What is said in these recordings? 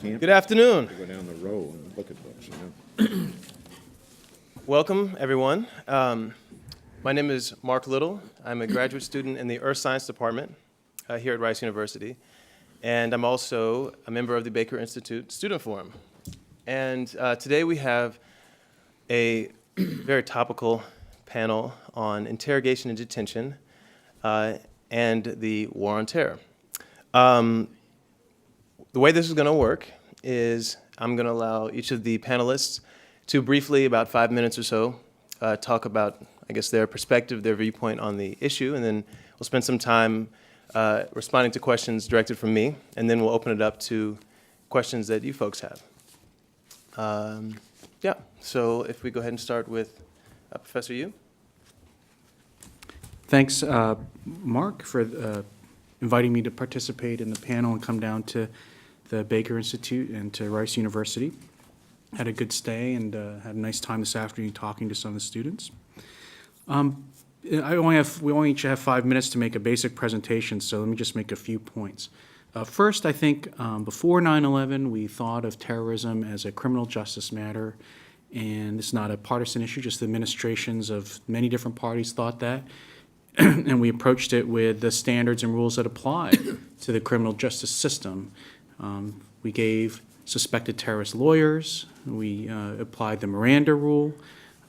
can't Good afternoon. go down the row and look at books, you know? Welcome, everyone. My name is Mark Little. I'm a graduate student in the Earth Science Department here at Rice University, and I'm also a member of the Baker Institute Student Forum. And today we have a very topical panel on interrogation and detention and the war on terror. The way this is going to work is I'm going to allow each of the panelists to briefly, about 5 minutes or so, talk about, I guess, their perspective, their viewpoint on the issue, and then we'll spend some time responding to questions directed from me, and then we'll open it up to questions that you folks have. Yeah, so if we go ahead and start with Professor Yu. Thanks, Mark, for inviting me to participate in the panel and come down to the Baker Institute and to Rice University. Had a good stay and had a nice time this afternoon talking to some of the students. We only each have 5 minutes to make a basic presentation, so let me just make a few points. First, I think before 9/11, we thought of terrorism as a criminal justice matter, and it's not a partisan issue, just the administrations of many different parties thought that. And we approached it with the standards and rules that apply to the criminal justice system. We gave suspected terrorist lawyers, we applied the Miranda rule,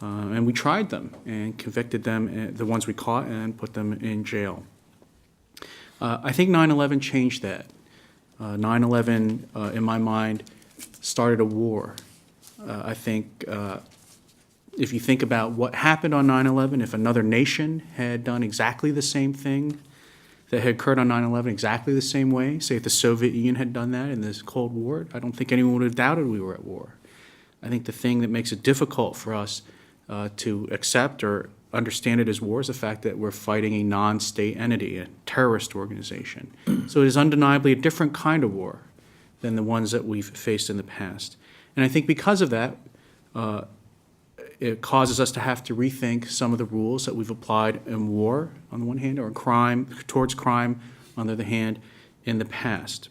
and we tried them and convicted them, the ones we caught, and put them in jail. I think 9/11 changed that. 9/11, in my mind, started a war. I think if you think about what happened on 9/11, if another nation had done exactly the same thing that had occurred on 9/11 exactly the same way, say if the Soviet Union had done that in this Cold War, I don't think anyone would have doubted we were at war. I think the thing that makes it difficult for us to accept or understand it as war is the fact that we're fighting a non-state entity, a terrorist organization. So it is undeniably a different kind of war than the ones that we've faced in the past. And I think because of that, it causes us to have to rethink some of the rules that we've applied in war, on the one hand, or crime, towards crime, on the other hand, in the past.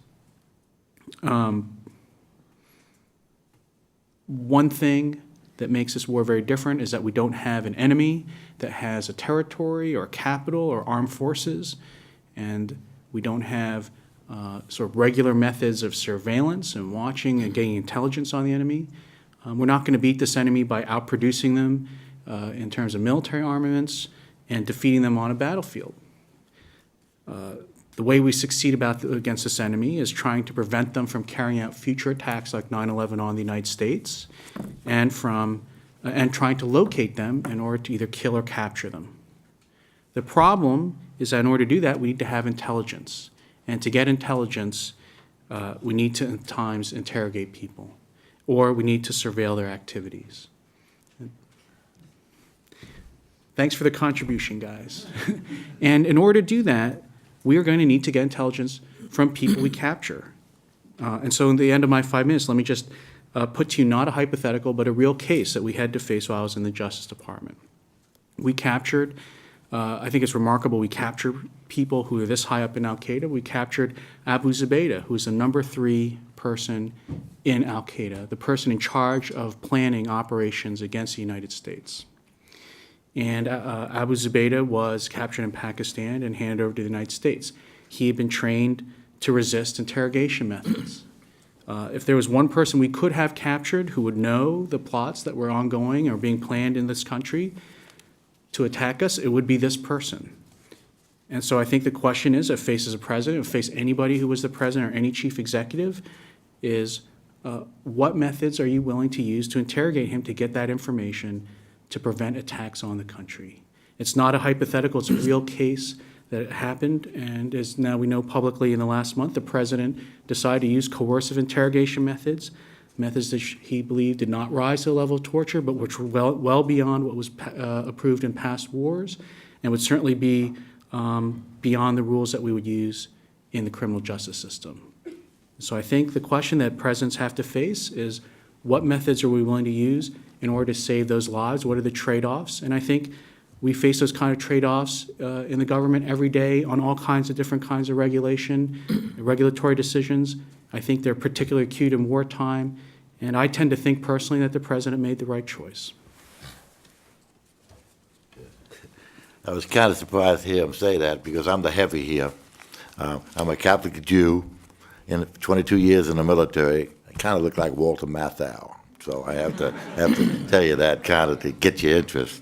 One thing that makes this war very different is that we don't have an enemy that has a territory or a capital or armed forces, and we don't have sort of regular methods of surveillance and watching and getting intelligence on the enemy. We're not going to beat this enemy by outproducing them in terms of military armaments and defeating them on a battlefield. The way we succeed against this enemy is trying to prevent them from carrying out future attacks like 9/11 on the United States, and trying to locate them in order to either kill or capture them. The problem is that in order to do that, we need to have intelligence. And to get intelligence, we need to at times interrogate people, or we need to surveil their activities. Thanks for the contribution, guys. And in order to do that, we are going to need to get intelligence from people we capture. And so in the end of my 5 minutes, let me just put to you not a hypothetical, but a real case that we had to face while I was in the Justice Department. We captured, I think it's remarkable, we captured people who are this high up in al-Qaeda. We captured Abu Zubaydah, who's the number 3 person in al-Qaeda, the person in charge of planning operations against the United States. And Abu Zubaydah was captured in Pakistan and handed over to the United States. He had been trained to resist interrogation methods. If there was one person we could have captured who would know the plots that were ongoing or being planned in this country to attack us, it would be this person. And so I think the question is, if faces a president, if face anybody who was the president or any chief executive, is what methods are you willing to use to interrogate him to get that information to prevent attacks on the country? It's not a hypothetical, it's a real case that happened, and as now we know publicly in the last month, the president decided to use coercive interrogation methods that he believed did not rise to the level of torture, but which were well beyond what was approved in past wars, and would certainly be beyond the rules that we would use in the criminal justice system. So I think the question that presidents have to face is, what methods are we willing to use in order to save those lives? What are the trade-offs? And I think we face those kind of trade-offs in the government every day on all kinds of different kinds of regulatory decisions. I think they're particularly acute in wartime, and I tend to think personally that the president made the right choice. I was kind of surprised to hear him say that because I'm the heavy here. I'm a Catholic Jew, in 22 years in the military. I kind of look like Walter Matthau, so I have to tell you that kind of to get your interest.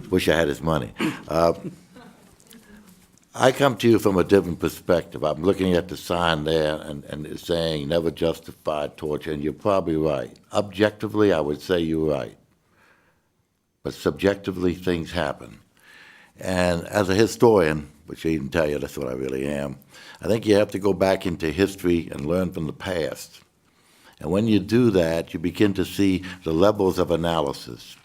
Wish I had his money. I come to you from a different perspective. I'm looking at the sign there and it's saying never justify torture, and you're probably right. Objectively, I would say you're right. But subjectively, things happen. And as a historian, which I didn't tell you that's what I really am, I think you have to go back into history and learn from the past. And when you do that, you begin to see the levels of analysis.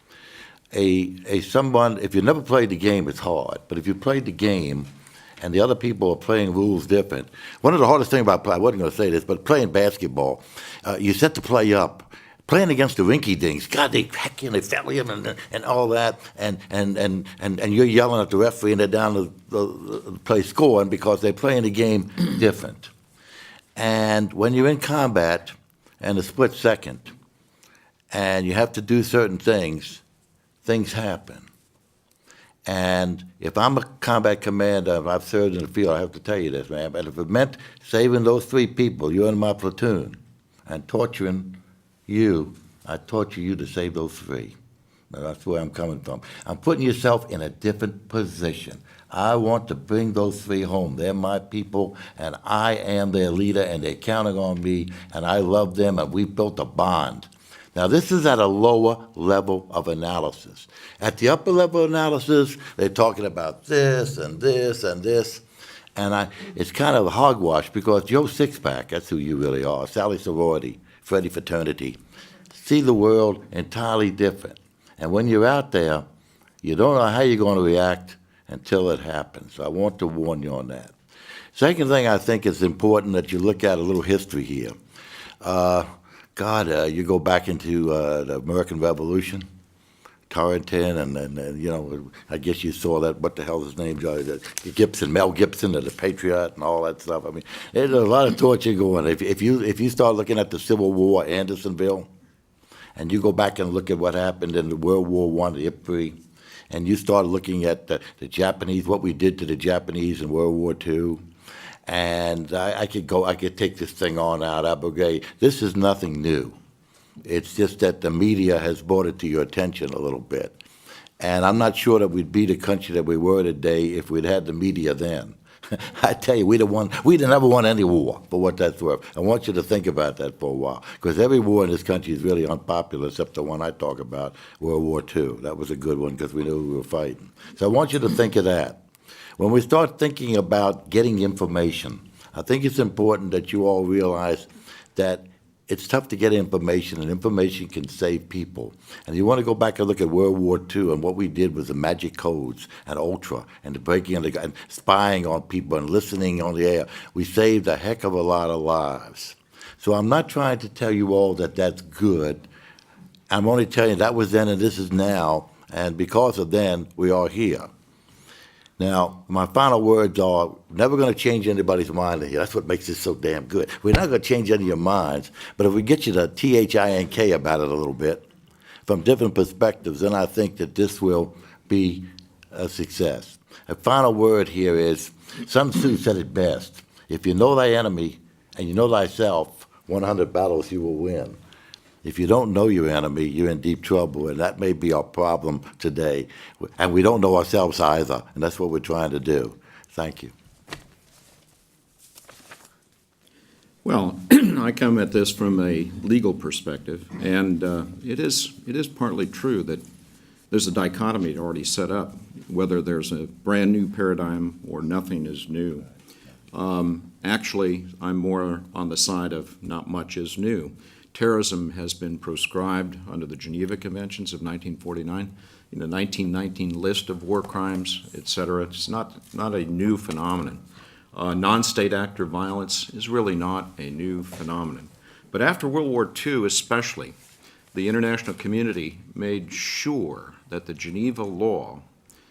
Someone, if you never played the game, it's hard. But if you played the game and the other people are playing rules different, one of the hardest things about I wasn't going to say this, but playing basketball, you set the play up. Playing against the rinky-dinks, God, they heck you, they fell him and all that, and you're yelling at the referee and they're down the play scoring because they're playing the game different. And when you're in combat and a split second, and you have to do certain things, things happen. And if I'm a combat commander, if I've served in the field, I have to tell you this, man, but if it meant saving those 3 people, you're in my platoon, and torturing you, I torture you to save those 3. Now, that's where I'm coming from. I'm putting yourself in a different position. I want to bring those 3 home. They're my people, and I am their leader, and they're counting on me, and I love them, and we built a bond. Now, this is at a lower level of analysis. At the upper level analysis, they're talking about this and this and this, and it's kind of hogwash because Joe Sixpack, that's who you really are, Sally Sorority, Freddie Fraternity, see the world entirely different. And when you're out there, you don't know how you're going to react until it happens. So I want to warn you on that. Second thing I think is important that you look at a little history here. You go back into the American Revolution, Torrington, and you know, I guess you saw that, what the hell is his name, Gibson, Mel Gibson, the Patriot, and all that stuff. I mean, there's a lot of torture going. If you start looking at the Civil War, Andersonville, and you go back and look at what happened in the World War I, the Ypres, and you start looking at the Japanese, what we did to the Japanese in World War II, and I could take this thing on out, Abu Ghraib. This is nothing new. It's just that the media has brought it to your attention a little bit. And I'm not sure that we'd be the country that we were today if we'd had the media then. I tell you, we'd have never won any war, for what that's worth. I want you to think about that for a while, because every war in this country is really unpopular, except the one I talk about, World War II. That was a good one, because we knew we were fighting. So I want you to think of that. When we start thinking about getting information, I think it's important that you all realize that it's tough to get information, and information can save people. And you want to go back and look at World War II, and what we did was the magic codes and Ultra and the breaking of and spying on people and listening on the air. We saved a heck of a lot of lives. So I'm not trying to tell you all that that's good. I'm only telling you that was then and this is now, and because of then, we are here. Now, my final words are never going to change anybody's mind here. That's what makes this so damn good. We're not going to change any of your minds, but if we get you to THINK about it a little bit, from different perspectives, then I think that this will be a success. A final word here is, Sun Tzu said it best, if you know thy enemy and you know thyself, 100 battles you will win. If you don't know your enemy, you're in deep trouble, and that may be our problem today. And we don't know ourselves either, and that's what we're trying to do. Thank you. Well, I come at this from a legal perspective, and it is partly true that there's a dichotomy already set up, whether there's a brand-new paradigm or nothing is new. Actually, I'm more on the side of not much is new. Terrorism has been proscribed under the Geneva Conventions of 1949, in the 1919 list of war crimes, et cetera. It's not a new phenomenon. Non-state actor violence is really not a new phenomenon. But after World War II especially, the international community made sure that the Geneva law,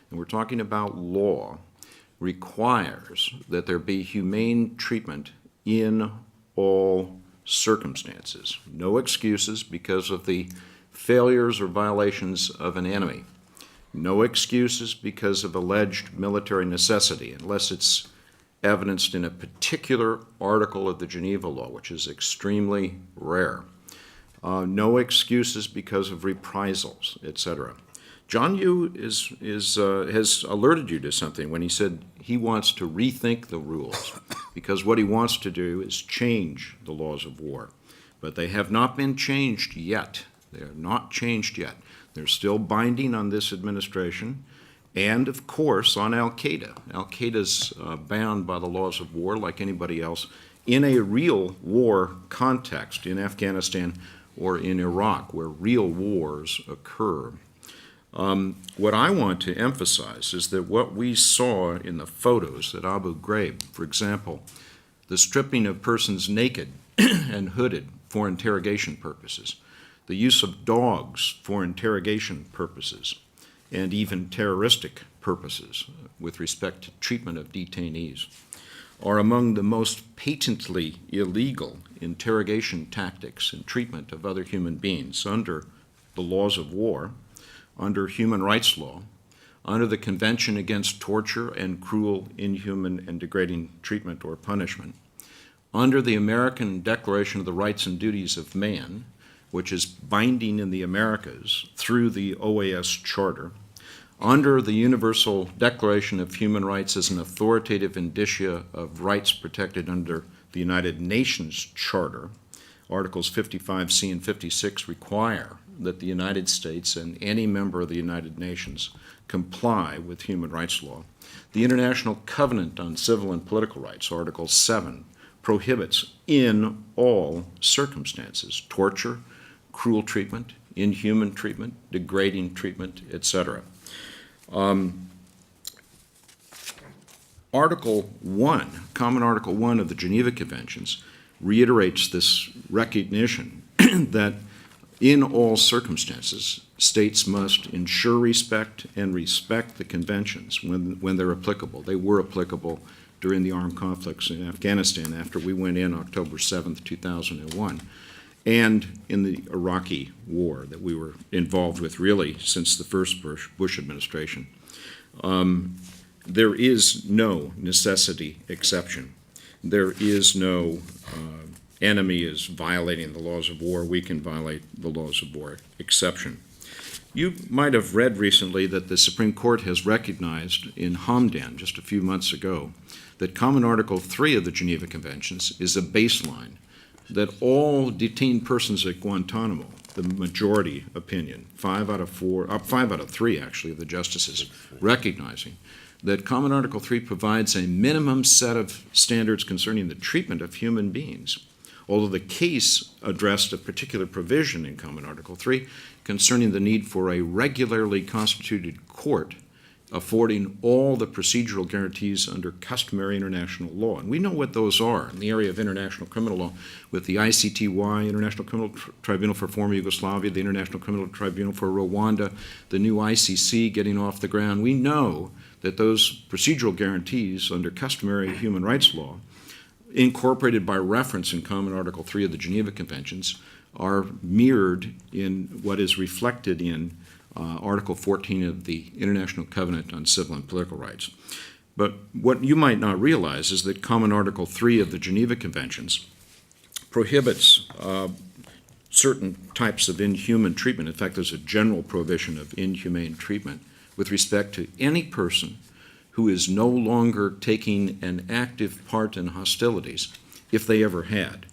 and we're talking about law, requires that there be humane treatment in all circumstances. No excuses because of the failures or violations of an enemy. No excuses because of alleged military necessity, unless it's evidenced in a particular article of the Geneva Law, which is extremely rare. No excuses because of reprisals, etc. John Yoo has alerted you to something when he said he wants to rethink the rules, because what he wants to do is change the laws of war. But they have not been changed yet. They are not changed yet. They're still binding on this administration and, of course, on al-Qaeda. Al-Qaeda's bound by the laws of war like anybody else in a real war context in Afghanistan or in Iraq, where real wars occur. What I want to emphasize is that what we saw in the photos at Abu Ghraib, for example, the stripping of persons naked and hooded for interrogation purposes, the use of dogs for interrogation purposes, and even terroristic purposes with respect to treatment of detainees, are among the most patently illegal interrogation tactics and treatment of other human beings under the laws of war, under human rights law, under the Convention Against Torture and Cruel, Inhuman, and Degrading Treatment or Punishment, under the American Declaration of the Rights and Duties of Man, which is binding in the Americas through the OAS Charter, under the Universal Declaration of Human Rights as an authoritative indicia of rights protected under the United Nations Charter. Articles 55C and 56 require that the United States and any member of the United Nations comply with human rights law. The International Covenant on Civil and Political Rights, Article 7, prohibits in all circumstances torture, cruel treatment, inhuman treatment, degrading treatment, etc. Article 1, Common Article 1 of the Geneva Conventions, reiterates this recognition that in all circumstances, states must ensure respect and respect the conventions when they're applicable. They were applicable during the armed conflicts in Afghanistan after we went in October 7th, 2001, and in the Iraqi war that we were involved with really since the first Bush administration. There is no necessity exception. There is no enemy is violating the laws of war, we can violate the laws of war exception. You might have read recently that the Supreme Court has recognized in Hamdan just a few months ago that Common Article 3 of the Geneva Conventions is a baseline, that all detained persons at Guantanamo, the majority opinion, 5 out of 3 actually of the justices recognizing that Common Article 3 provides a minimum set of standards concerning the treatment of human beings. Although the case addressed a particular provision in Common Article 3 concerning the need for a regularly constituted court affording all the procedural guarantees under customary international law. And we know what those are in the area of international criminal law with the ICTY, International Criminal Tribunal for former Yugoslavia, the International Criminal Tribunal for Rwanda, the new ICC getting off the ground. We know that those procedural guarantees under customary human rights law, incorporated by reference in Common Article 3 of the Geneva Conventions, are mirrored in what is reflected in Article 14 of the International Covenant on Civil and Political Rights. But what you might not realize is that Common Article 3 of the Geneva Conventions prohibits certain types of inhuman treatment. In fact, there's a general prohibition of inhumane treatment with respect to any person who is no longer taking an active part in hostilities, if they ever had.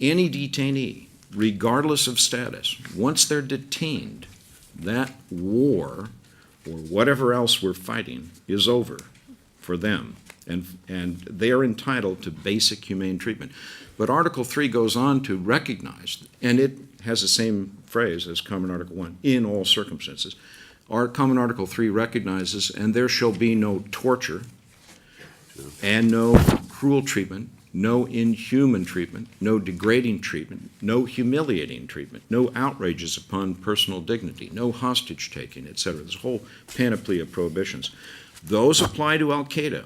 Any detainee, regardless of status, once they're detained, that war or whatever else we're fighting is over for them, and they are entitled to basic humane treatment. But Article 3 goes on to recognize, and it has the same phrase as Common Article 1, in all circumstances. Our Common Article 3 recognizes, and there shall be no torture and no cruel treatment, no inhuman treatment, no degrading treatment, no humiliating treatment, no outrages upon personal dignity, no hostage taking, etc. There's a whole panoply of prohibitions. Those apply to al-Qaeda.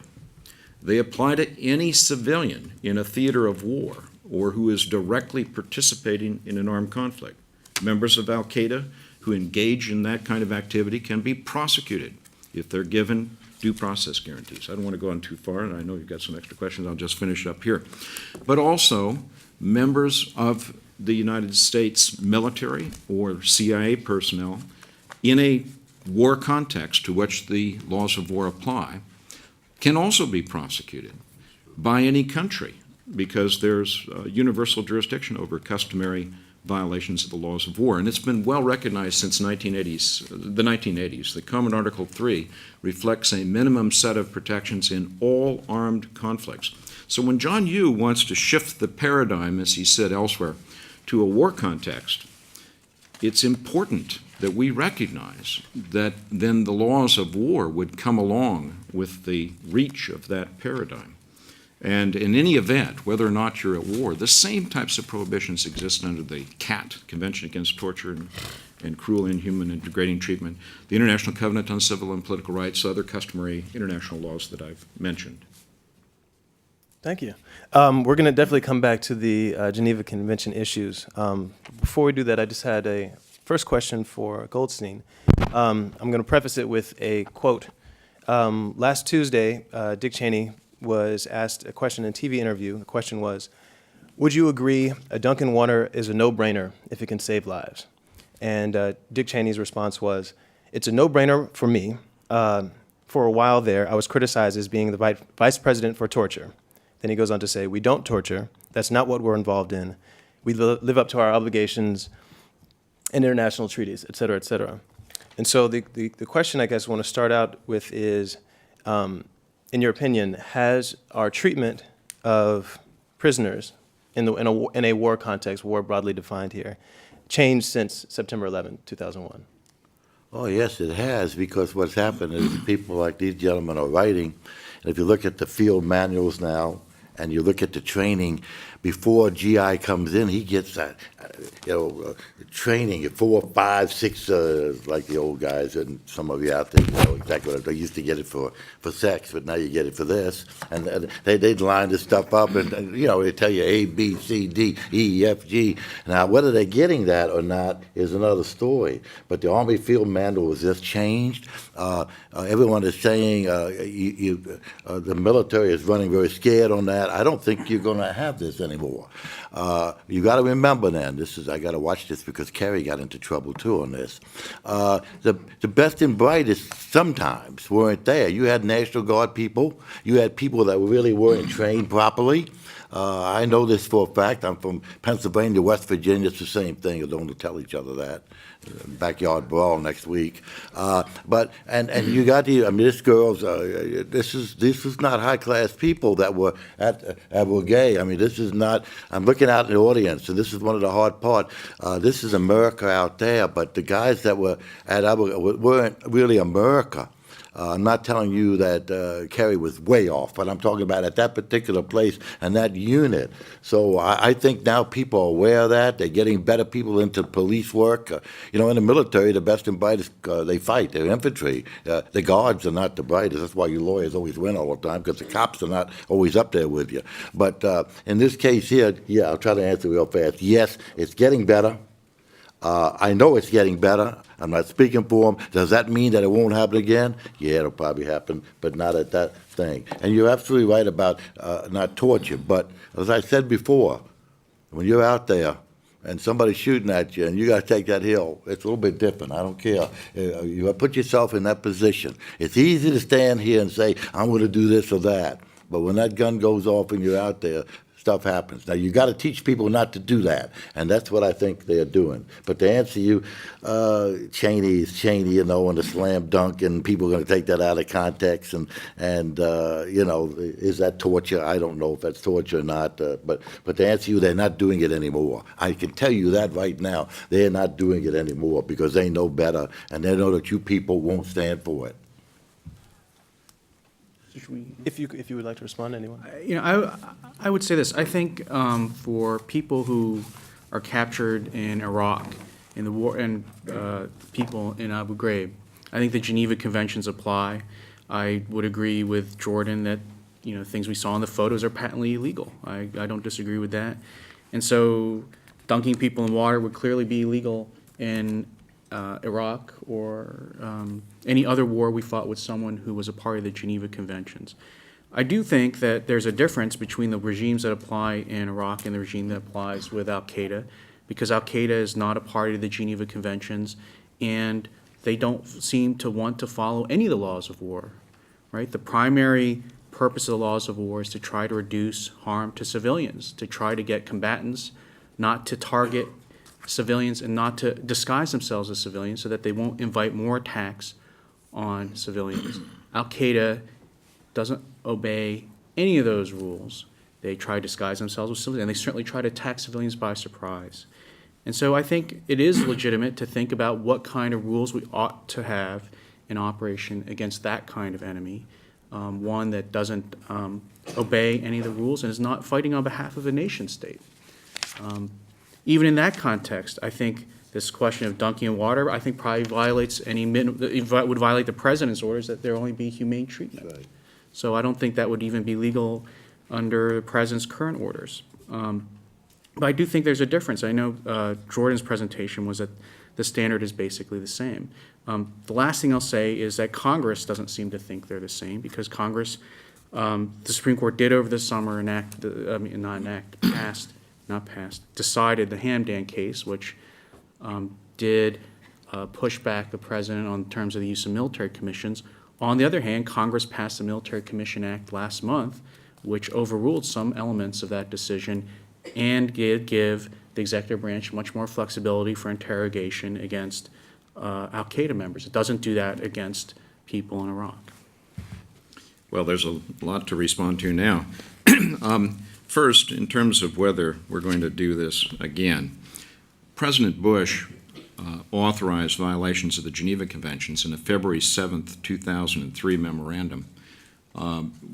They apply to any civilian in a theater of war or who is directly participating in an armed conflict. Members of al-Qaeda who engage in that kind of activity can be prosecuted if they're given due process guarantees. I don't want to go on too far, and I know you've got some extra questions. I'll just finish up here. But also, members of the United States military or CIA personnel in a war context to which the laws of war apply can also be prosecuted by any country because there's universal jurisdiction over customary violations of the laws of war. And it's been well recognized since the 1980s. The Common Article 3 reflects a minimum set of protections in all armed conflicts. So when John Yoo wants to shift the paradigm, as he said elsewhere, to a war context, it's important that we recognize that then the laws of war would come along with the reach of that paradigm. And in any event, whether or not you're at war, the same types of prohibitions exist under the CAT, Convention Against Torture and Cruel, Inhuman, and Degrading Treatment, the International Covenant on Civil and Political Rights, other customary international laws that I've mentioned. Thank you. We're going to definitely come back to the Geneva Convention issues. Before we do that, I just had a first question for Goldstein. I'm going to preface it with a quote. Last Tuesday, Dick Cheney was asked a question in a TV interview. The question was, would you agree a Dunkin' water is a no-brainer if it can save lives? And Dick Cheney's response was, it's a no-brainer for me. For a while there, I was criticized as being the vice president for torture. Then he goes on to say, we don't torture. That's not what we're involved in. We live up to our obligations in international treaties, et cetera, et cetera. And so the question I guess I want to start out with is, in your opinion, has our treatment of prisoners in a war context, war broadly defined here, changed since September 11, 2001? Oh, yes, it has, because what's happened is people like these gentlemen are writing, and if you look at the field manuals now, and you look at the training, before GI comes in, he gets that, training at 4, 5, 6, like the old guys and some of you out there know exactly what they used to get it for sex, but now you get it for this. And they'd line this stuff up, and they tell you A, B, C, D, E, F, G. Now, whether they're getting that or not is another story. But the Army Field Manual was just changed. Everyone is saying the military is running very scared on that. I don't think you're going to have this anymore. You got to remember then, I got to watch this because Kerry got into trouble too on this. The best and brightest sometimes weren't there. You had National Guard people. You had people that really weren't trained properly. I know this for a fact. I'm from Pennsylvania, West Virginia. It's the same thing. You don't tell each other that. Backyard brawl next week. But you got this girl's. This is not high class people that were at Abu Ghraib. I mean, this is not. I'm looking out in the audience, and this is one of the hard part. This is America out there, but the guys that were at Abu Ghraib weren't really America. I'm not telling you that Kerry was way off, but I'm talking about at that particular place and that unit. So I think now people are aware of that. They're getting better people into police work. In the military, the best and brightest, they fight. They're infantry. The guards are not the brightest. That's why you lawyers always win all the time, because the cops are not always up there with you. But in this case here, I'll try to answer real fast. Yes, it's getting better. I know it's getting better. I'm not speaking for them. Does that mean that it won't happen again? Yeah, it'll probably happen, but not at that thing. And you're absolutely right about not torture. But as I said before, when you're out there and somebody's shooting at you and you got to take that hill, it's a little bit different. I don't care. You put yourself in that position. It's easy to stand here and say, I'm going to do this or that. But when that gun goes off and you're out there, stuff happens. Now, you got to teach people not to do that, and that's what I think they're doing. But to answer you, Cheney is Cheney, and the slam dunk, and people are going to take that out of context, and is that torture? I don't know if that's torture or not, but to answer you, they're not doing it anymore. I can tell you that right now. They're not doing it anymore because they know better, and they know that you people won't stand for it. If you would like to respond, anyone? I would say this. I think for people who are captured in Iraq in the war and people in Abu Ghraib, I think the Geneva Conventions apply. I would agree with Jordan that, things we saw in the photos are patently illegal. I don't disagree with that. And so dunking people in water would clearly be illegal in Iraq or any other war we fought with someone who was a part of the Geneva Conventions. I do think that there's a difference between the regimes that apply in Iraq and the regime that applies with al-Qaeda, because al-Qaeda is not a part of the Geneva Conventions, and they don't seem to want to follow any of the laws of war, right? The primary purpose of the laws of war is to try to reduce harm to civilians, to try to get combatants not to target civilians and not to disguise themselves as civilians so that they won't invite more attacks on civilians. Al-Qaeda doesn't obey any of those rules. They try to disguise themselves as civilians, and they certainly try to attack civilians by surprise. And so I think it is legitimate to think about what kind of rules we ought to have in operation against that kind of enemy, one that doesn't obey any of the rules and is not fighting on behalf of a nation state. Even in that context, I think this question of dunking in water, I think probably violates would violate the president's orders that there only be humane treatment. Right. So I don't think that would even be legal under the president's current orders. But I do think there's a difference. I know Jordan's presentation was that the standard is basically the same. The last thing I'll say is that Congress doesn't seem to think they're the same, because Congress, the Supreme Court did over the summer decided the Hamdan case, which did push back the president on terms of the use of military commissions. On the other hand, Congress passed the Military Commission Act last month, which overruled some elements of that decision and give the executive branch much more flexibility for interrogation against al-Qaeda members. It doesn't do that against people in Iraq. Well, there's a lot to respond to now. First, in terms of whether we're going to do this again, President Bush authorized violations of the Geneva Conventions in a February 7th, 2003 memorandum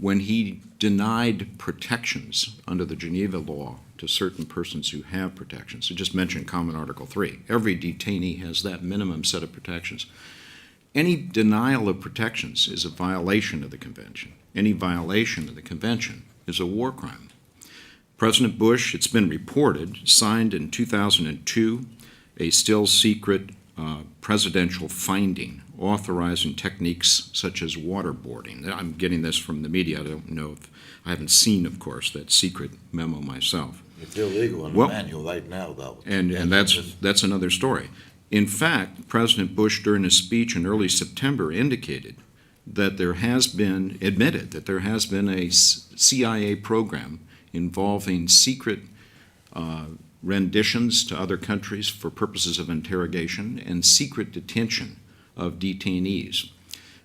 when he denied protections under the Geneva law to certain persons who have protections. So just mention Common Article 3. Every detainee has that minimum set of protections. Any denial of protections is a violation of the convention. Any violation of the convention is a war crime. President Bush, it's been reported, signed in 2002 a still secret presidential finding authorizing techniques such as waterboarding. I'm getting this from the media. I don't know if, I haven't seen, of course, that secret memo myself. It's illegal in the manual right now, though. And that's another story. In fact, President Bush, during his speech in early September, indicated that admitted that there has been a CIA program involving secret renditions to other countries for purposes of interrogation and secret detention of detainees,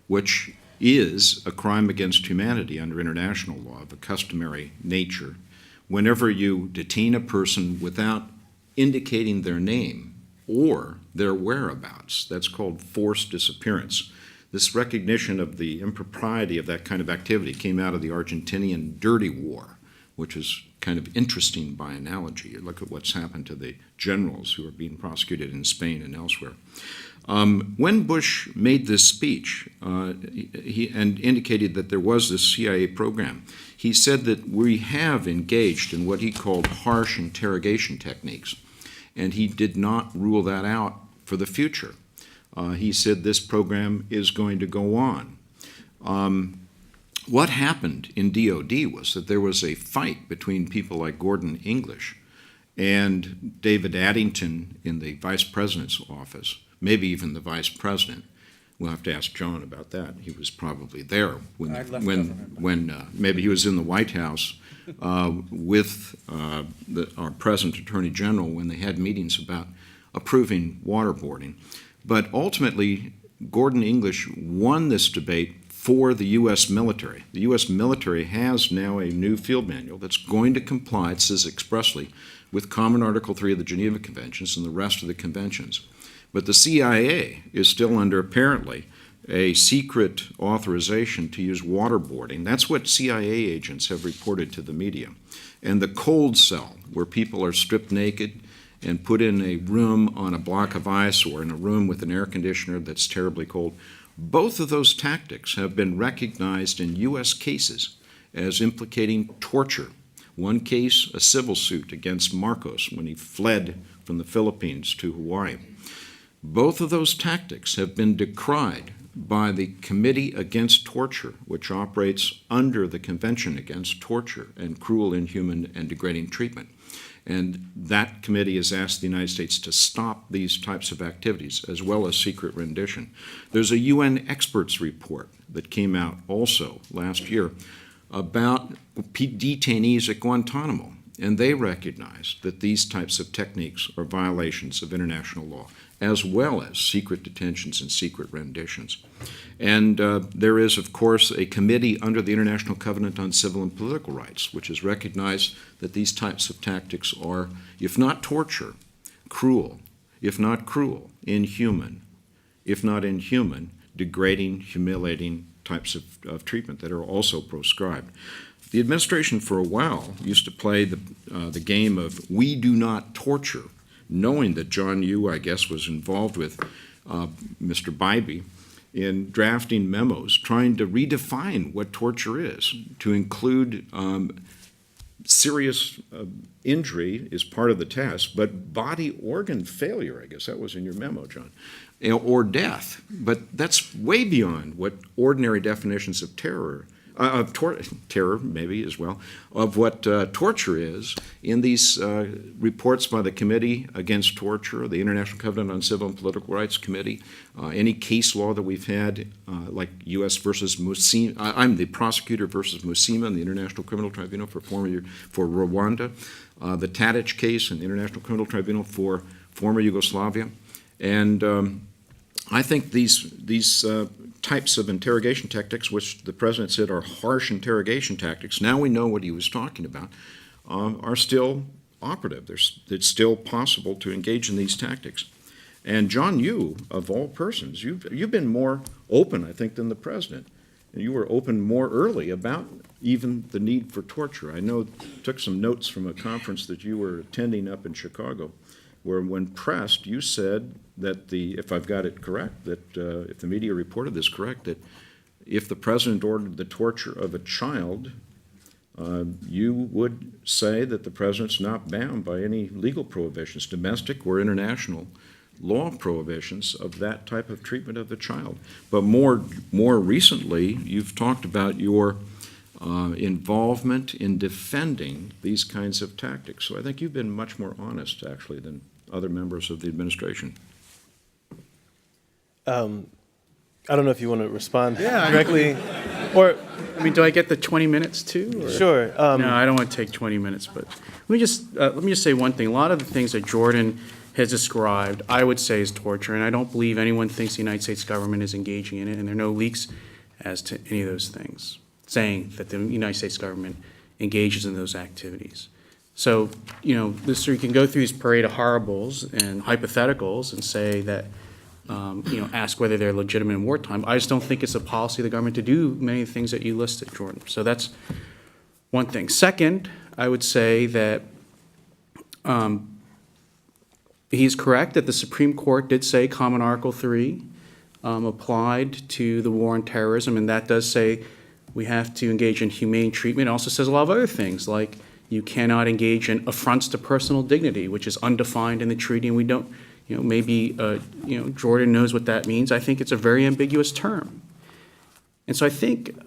which is a crime against humanity under international law of a customary nature. Whenever you detain a person without indicating their name or their whereabouts, that's called forced disappearance. This recognition of the impropriety of that kind of activity came out of the Argentinian dirty war, which is kind of interesting by analogy. You look at what's happened to the generals who are being prosecuted in Spain and elsewhere. When Bush made this speech and indicated that there was this CIA program, he said that we have engaged in what he called harsh interrogation techniques, and he did not rule that out for the future. He said this program is going to go on. What happened in DOD was that there was a fight between people like Gordon English and David Addington in the vice president's office, maybe even the vice president. We'll have to ask John about that. He was probably there when maybe he was in the White House with our present Attorney General when they had meetings about approving waterboarding. But ultimately, Gordon English won this debate for the U.S. military. The U.S. military has now a new field manual that's going to comply, it says expressly, with Common Article 3 of the Geneva Conventions and the rest of the conventions. But the CIA is still under, apparently, a secret authorization to use waterboarding. That's what CIA agents have reported to the media. And the cold cell, where people are stripped naked and put in a room on a block of ice or in a room with an air conditioner that's terribly cold, Both of those tactics have been recognized in U.S. cases as implicating torture. One case, a civil suit against Marcos when he fled from the Philippines to Hawaii. Both of those tactics have been decried by the Committee Against Torture, which operates under the Convention Against Torture and Cruel, Inhuman, and Degrading Treatment. And that committee has asked the United States to stop these types of activities, as well as secret rendition. There's a UN experts report that came out also last year about detainees at Guantanamo, and they recognized that these types of techniques are violations of international law, as well as secret detentions and secret renditions. And there is, of course, a committee under the International Covenant on Civil and Political Rights, which has recognized that these types of tactics are, if not torture, cruel, if not cruel, inhuman, if not inhuman, degrading, humiliating types of treatment that are also proscribed. The administration for a while used to play the game of we do not torture, knowing that John Yoo, I guess, was involved with Mr. Bybee in drafting memos trying to redefine what torture is, to include serious injury is part of the test, but body organ failure, I guess that was in your memo, John, or death. But that's way beyond what ordinary definitions of terror terror maybe as well, of what torture is in these reports by the Committee Against Torture, the International Covenant on Civil and Political Rights Committee, any case law that we've had, like U.S. versus Musima. I'm the prosecutor versus Musima in the International Criminal Tribunal for Rwanda, the Tadic case in the International Criminal Tribunal for former Yugoslavia. And I think these types of interrogation tactics, which the president said are harsh interrogation tactics, now we know what he was talking about, are still operative. It's still possible to engage in these tactics. And John Yoo, of all persons, you've been more open, I think, than the president. And you were open more early about even the need for torture. I took some notes from a conference that you were attending up in Chicago, where when pressed, you said that if I've got it correct, that if the media reported this correct, that if the president ordered the torture of a child, you would say that the president's not bound by any legal prohibitions, domestic or international law prohibitions of that type of treatment of the child. But more recently, you've talked about your involvement in defending these kinds of tactics. So I think you've been much more honest, actually, than other members of the administration. I don't know if you want to respond directly, or I mean, do I get the 20 minutes too? Or? sure. No, I don't want to take 20 minutes, but let me just say one thing. A lot of the things that Jordan has described, I would say is torture, and I don't believe anyone thinks the United States government is engaging in it, and there are no leaks as to any of those things saying that the United States government engages in those activities. So, you can go through these parade of horribles and hypotheticals and say that, ask whether they're legitimate in wartime. I just don't think it's a policy of the government to do many of the things that you listed, Jordan. So that's one thing. Second, I would say that he's correct that the Supreme Court did say Common Article 3 applied to the war on terrorism, and that does say we have to engage in humane treatment. It also says a lot of other things, like you cannot engage in affronts to personal dignity, which is undefined in the treaty, and we don't, maybe, Jordan knows what that means. I think it's a very ambiguous term. And so I think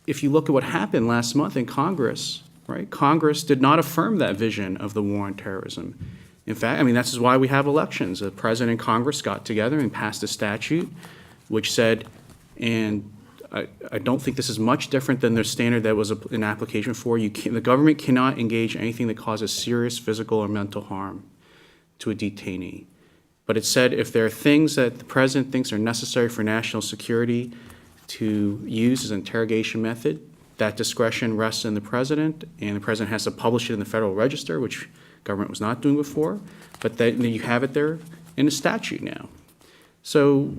if you look at what happened last month in Congress, right, Congress did not affirm that vision of the war on terrorism. In fact, this is why we have elections. The president and Congress got together and passed a statute which said, and I don't think this is much different than the standard that was an application for. The government cannot engage in anything that causes serious physical or mental harm to a detainee. But it said if there are things that the president thinks are necessary for national security to use as an interrogation method, that discretion rests in the president, and the president has to publish it in the Federal Register, which government was not doing before, but then you have it there in the statute now. So,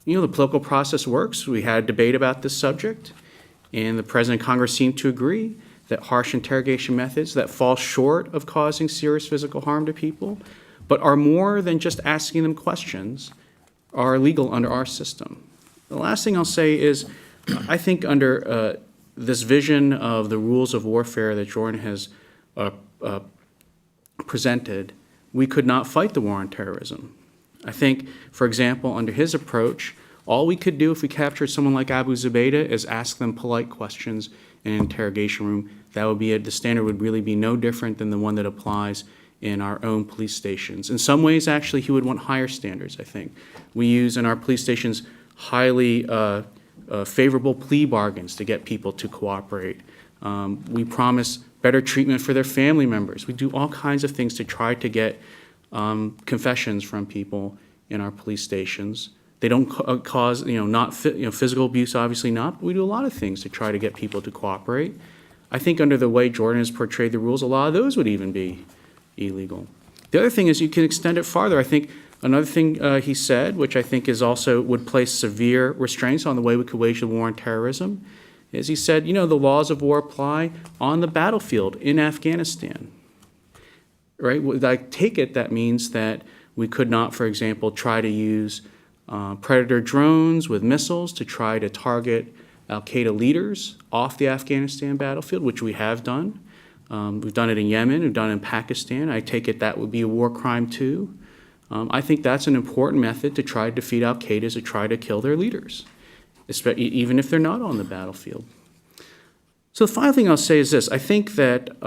the political process works. We had a debate about this subject, and the president and Congress seemed to agree that harsh interrogation methods that fall short of causing serious physical harm to people, but are more than just asking them questions, are illegal under our system. The last thing I'll say is, I think under this vision of the rules of warfare that Jordan has presented, we could not fight the war on terrorism. I think, for example, under his approach, all we could do if we captured someone like Abu Zubaydah is ask them polite questions in an interrogation room. That would be it. The standard would really be no different than the one that applies in our own police stations. In some ways, actually, he would want higher standards, I think. We use in our police stations highly favorable plea bargains to get people to cooperate. We promise better treatment for their family members. We do all kinds of things to try to get confessions from people in our police stations. They don't cause, not physical abuse, obviously not, but we do a lot of things to try to get people to cooperate. I think under the way Jordan has portrayed the rules, a lot of those would even be illegal. The other thing is you can extend it farther. I think another thing he said, which I think is also would place severe restraints on the way we could wage the war on terrorism, is he said, the laws of war apply on the battlefield in Afghanistan. Right? I take it that means that we could not, for example, try to use Predator drones with missiles to try to target al-Qaeda leaders off the Afghanistan battlefield, which we have done. We've done it in Yemen, we've done it in Pakistan. I take it that would be a war crime too. I think that's an important method to try to defeat al-Qaeda, is to try to kill their leaders, even if they're not on the battlefield. So the final thing I'll say is this. I think that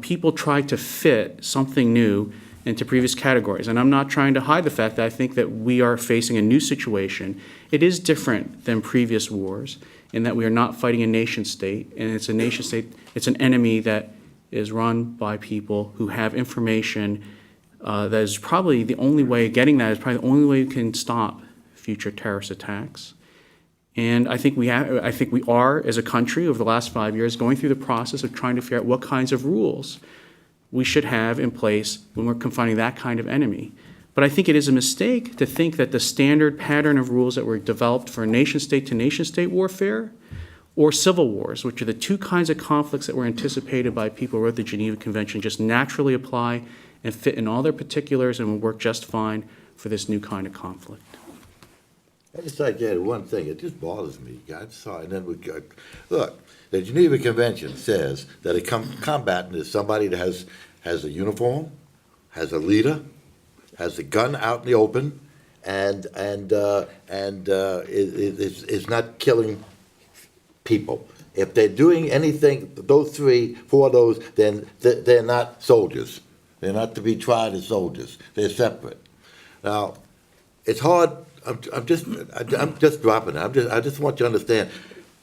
people try to fit something new into previous categories. And I'm not trying to hide the fact that I think that we are facing a new situation. It is different than previous wars in that we are not fighting a nation state, and it's a nation state, it's an enemy that is run by people who have information that is probably the only way, getting that is probably the only way you can stop future terrorist attacks. And I think we are, as a country, over the last 5 years, going through the process of trying to figure out what kinds of rules we should have in place when we're confronting that kind of enemy. But I think it is a mistake to think that the standard pattern of rules that were developed for nation-state to nation-state warfare or civil wars, which are the two kinds of conflicts that were anticipated by people who wrote the Geneva Convention, just naturally apply and fit in all their particulars and will work just fine for this new kind of conflict. I just like to add one thing. It just bothers me. I'm sorry. And then we go, look, the Geneva Convention says that a combatant is somebody that has a uniform, has a leader, has a gun out in the open, and is not killing people. If they're doing anything, those three, four of those, then they're not soldiers. They're not to be tried as soldiers. They're separate. Now, it's hard. I'm just dropping it. I just want you to understand.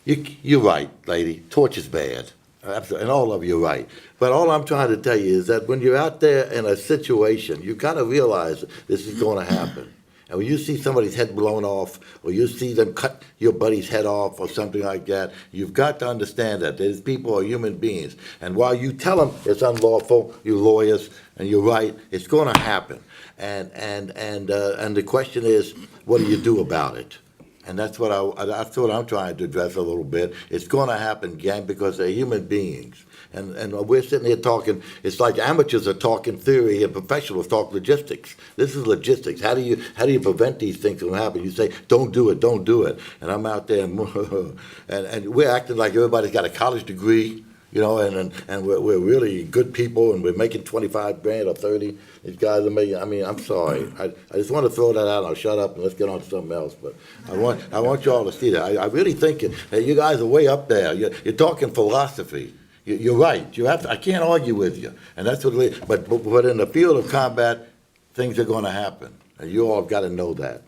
You're right, lady. Torture's bad. Absolutely. And all of you are right. But all I'm trying to tell you is that when you're out there in a situation, you've got to realize this is going to happen. And when you see somebody's head blown off, or you see them cut your buddy's head off, or something like that, you've got to understand that these people are human beings. And while you tell them it's unlawful, you lawyers, and you're right, it's going to happen. And the question is, what do you do about it? And that's what I'm trying to address a little bit. It's going to happen, gang, because they're human beings. And we're sitting here talking, it's like amateurs are talking theory and professionals talk logistics. This is logistics. How do you prevent these things from happening? You say, don't do it, don't do it. And I'm out there and we're acting like everybody's got a college degree, and we're really good people and we're making 25 grand or 30. These guys are making, I'm sorry. I just want to throw that out. I'll shut up and let's get on to something else. But I want you all to see that. I really think that you guys are way up there. You're talking philosophy. You're right. I can't argue with you. And that's what it is. But in the field of combat, things are going to happen. And you all have got to know that.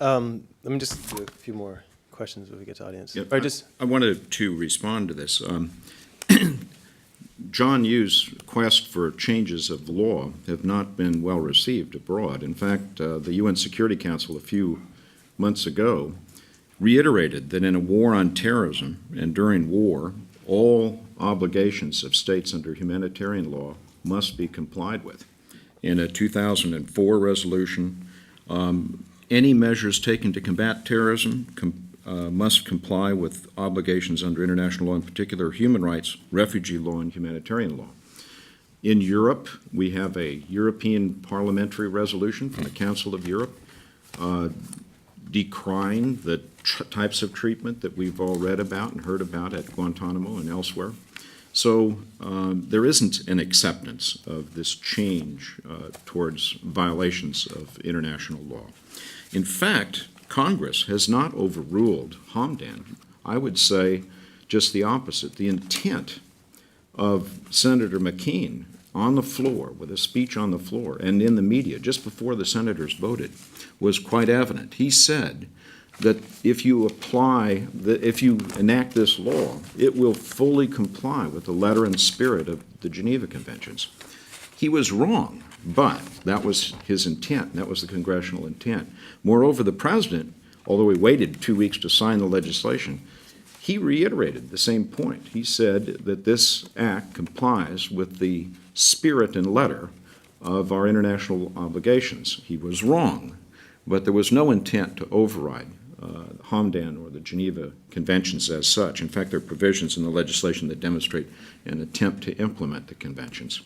Let me just do a few more questions before we get to audience. Yep. Or just I wanted to respond to this. John Yu's quest for changes of the law have not been well received abroad. In fact, the UN Security Council a few months ago reiterated that in a war on terrorism and during war, all obligations of states under humanitarian law must be complied with. In a 2004 resolution, any measures taken to combat terrorism must comply with obligations under international law, in particular human rights, refugee law, and humanitarian law. In Europe, we have a European parliamentary resolution from the Council of Europe decrying the types of treatment that we've all read about and heard about at Guantanamo and elsewhere. So there isn't an acceptance of this change towards violations of international law. In fact, Congress has not overruled Hamdan. I would say just the opposite. The intent of Senator McCain on the floor, with a speech on the floor and in the media just before the senators voted, was quite evident. He said that if you enact this law, it will fully comply with the letter and spirit of the Geneva Conventions. He was wrong, but that was his intent. That was the congressional intent. Moreover, the president, although he waited 2 weeks to sign the legislation, he reiterated the same point. He said that this act complies with the spirit and letter of our international obligations. He was wrong, but there was no intent to override Hamdan or the Geneva Conventions as such. In fact, there are provisions in the legislation that demonstrate an attempt to implement the conventions.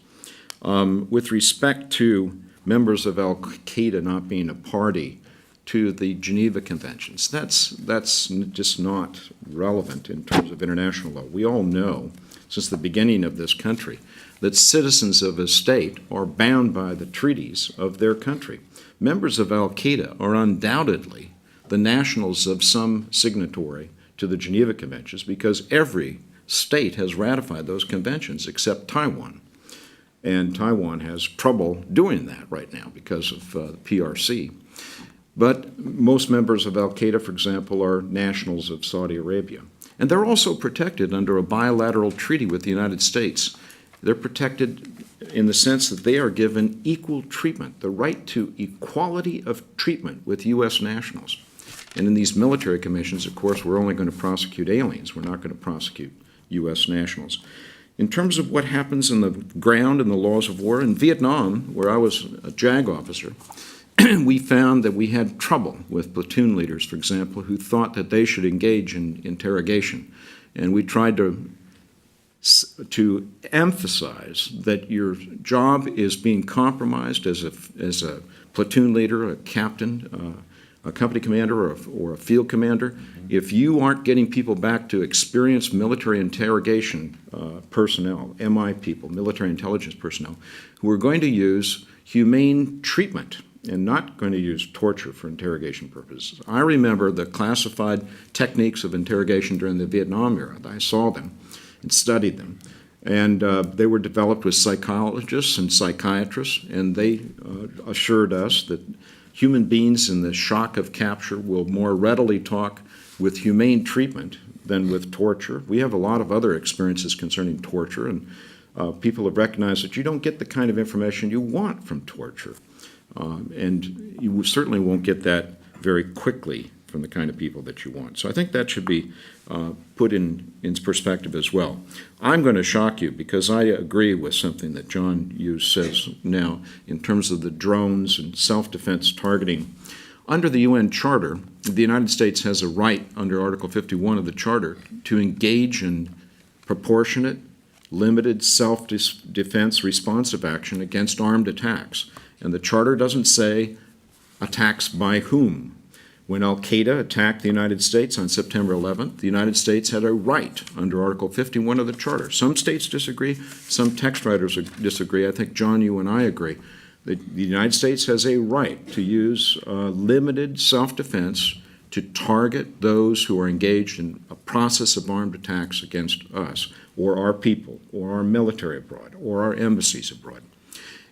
With respect to members of al-Qaeda not being a party to the Geneva Conventions, that's just not relevant in terms of international law. We all know, since the beginning of this country, that citizens of a state are bound by the treaties of their country. Members of al-Qaeda are undoubtedly the nationals of some signatory to the Geneva Conventions because every state has ratified those conventions except Taiwan. And Taiwan has trouble doing that right now because of the PRC. But most members of al-Qaeda, for example, are nationals of Saudi Arabia. And they're also protected under a bilateral treaty with the United States. They're protected in the sense that they are given equal treatment, the right to equality of treatment with U.S. nationals. And in these military commissions, of course, we're only going to prosecute aliens. We're not going to prosecute U.S. nationals. In terms of what happens in the ground and the laws of war, in Vietnam, where I was a JAG officer, we found that we had trouble with platoon leaders, for example, who thought that they should engage in interrogation. And we tried to emphasize that your job is being compromised as a platoon leader, a captain, a company commander, or a field commander. If you aren't getting people back to experienced military interrogation personnel, MI people, military intelligence personnel, who are going to use humane treatment and not going to use torture for interrogation purposes. I remember the classified techniques of interrogation during the Vietnam era. I saw them and studied them. And they were developed with psychologists and psychiatrists, and they assured us that human beings in the shock of capture will more readily talk with humane treatment than with torture. We have a lot of other experiences concerning torture, and people have recognized that you don't get the kind of information you want from torture. And you certainly won't get that very quickly from the kind of people that you want. So I think that should be put in perspective as well. I'm going to shock you because I agree with something that John Hughes says now in terms of the drones and self-defense targeting. Under the UN Charter, the United States has a right under Article 51 of the Charter to engage in proportionate, limited self-defense responsive action against armed attacks. And the Charter doesn't say attacks by whom. When al-Qaeda attacked the United States on September 11th, the United States had a right under Article 51 of the Charter. Some states disagree, some text writers disagree. I think, John, you and I agree that the United States has a right to use limited self-defense to target those who are engaged in a process of armed attacks against us, or our people, or our military abroad, or our embassies abroad.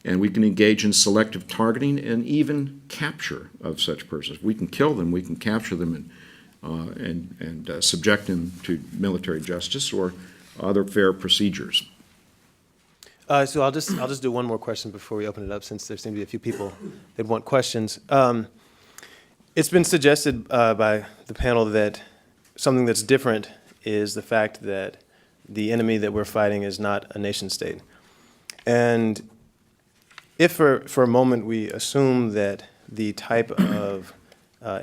And we can engage in selective targeting and even capture of such persons. We can kill them, we can capture them and subject them to military justice or other fair procedures. So I'll just do one more question before we open it up, since there seem to be a few people that want questions. It's been suggested by the panel that something that's different is the fact that the enemy that we're fighting is not a nation state. And if for a moment we assume that the type of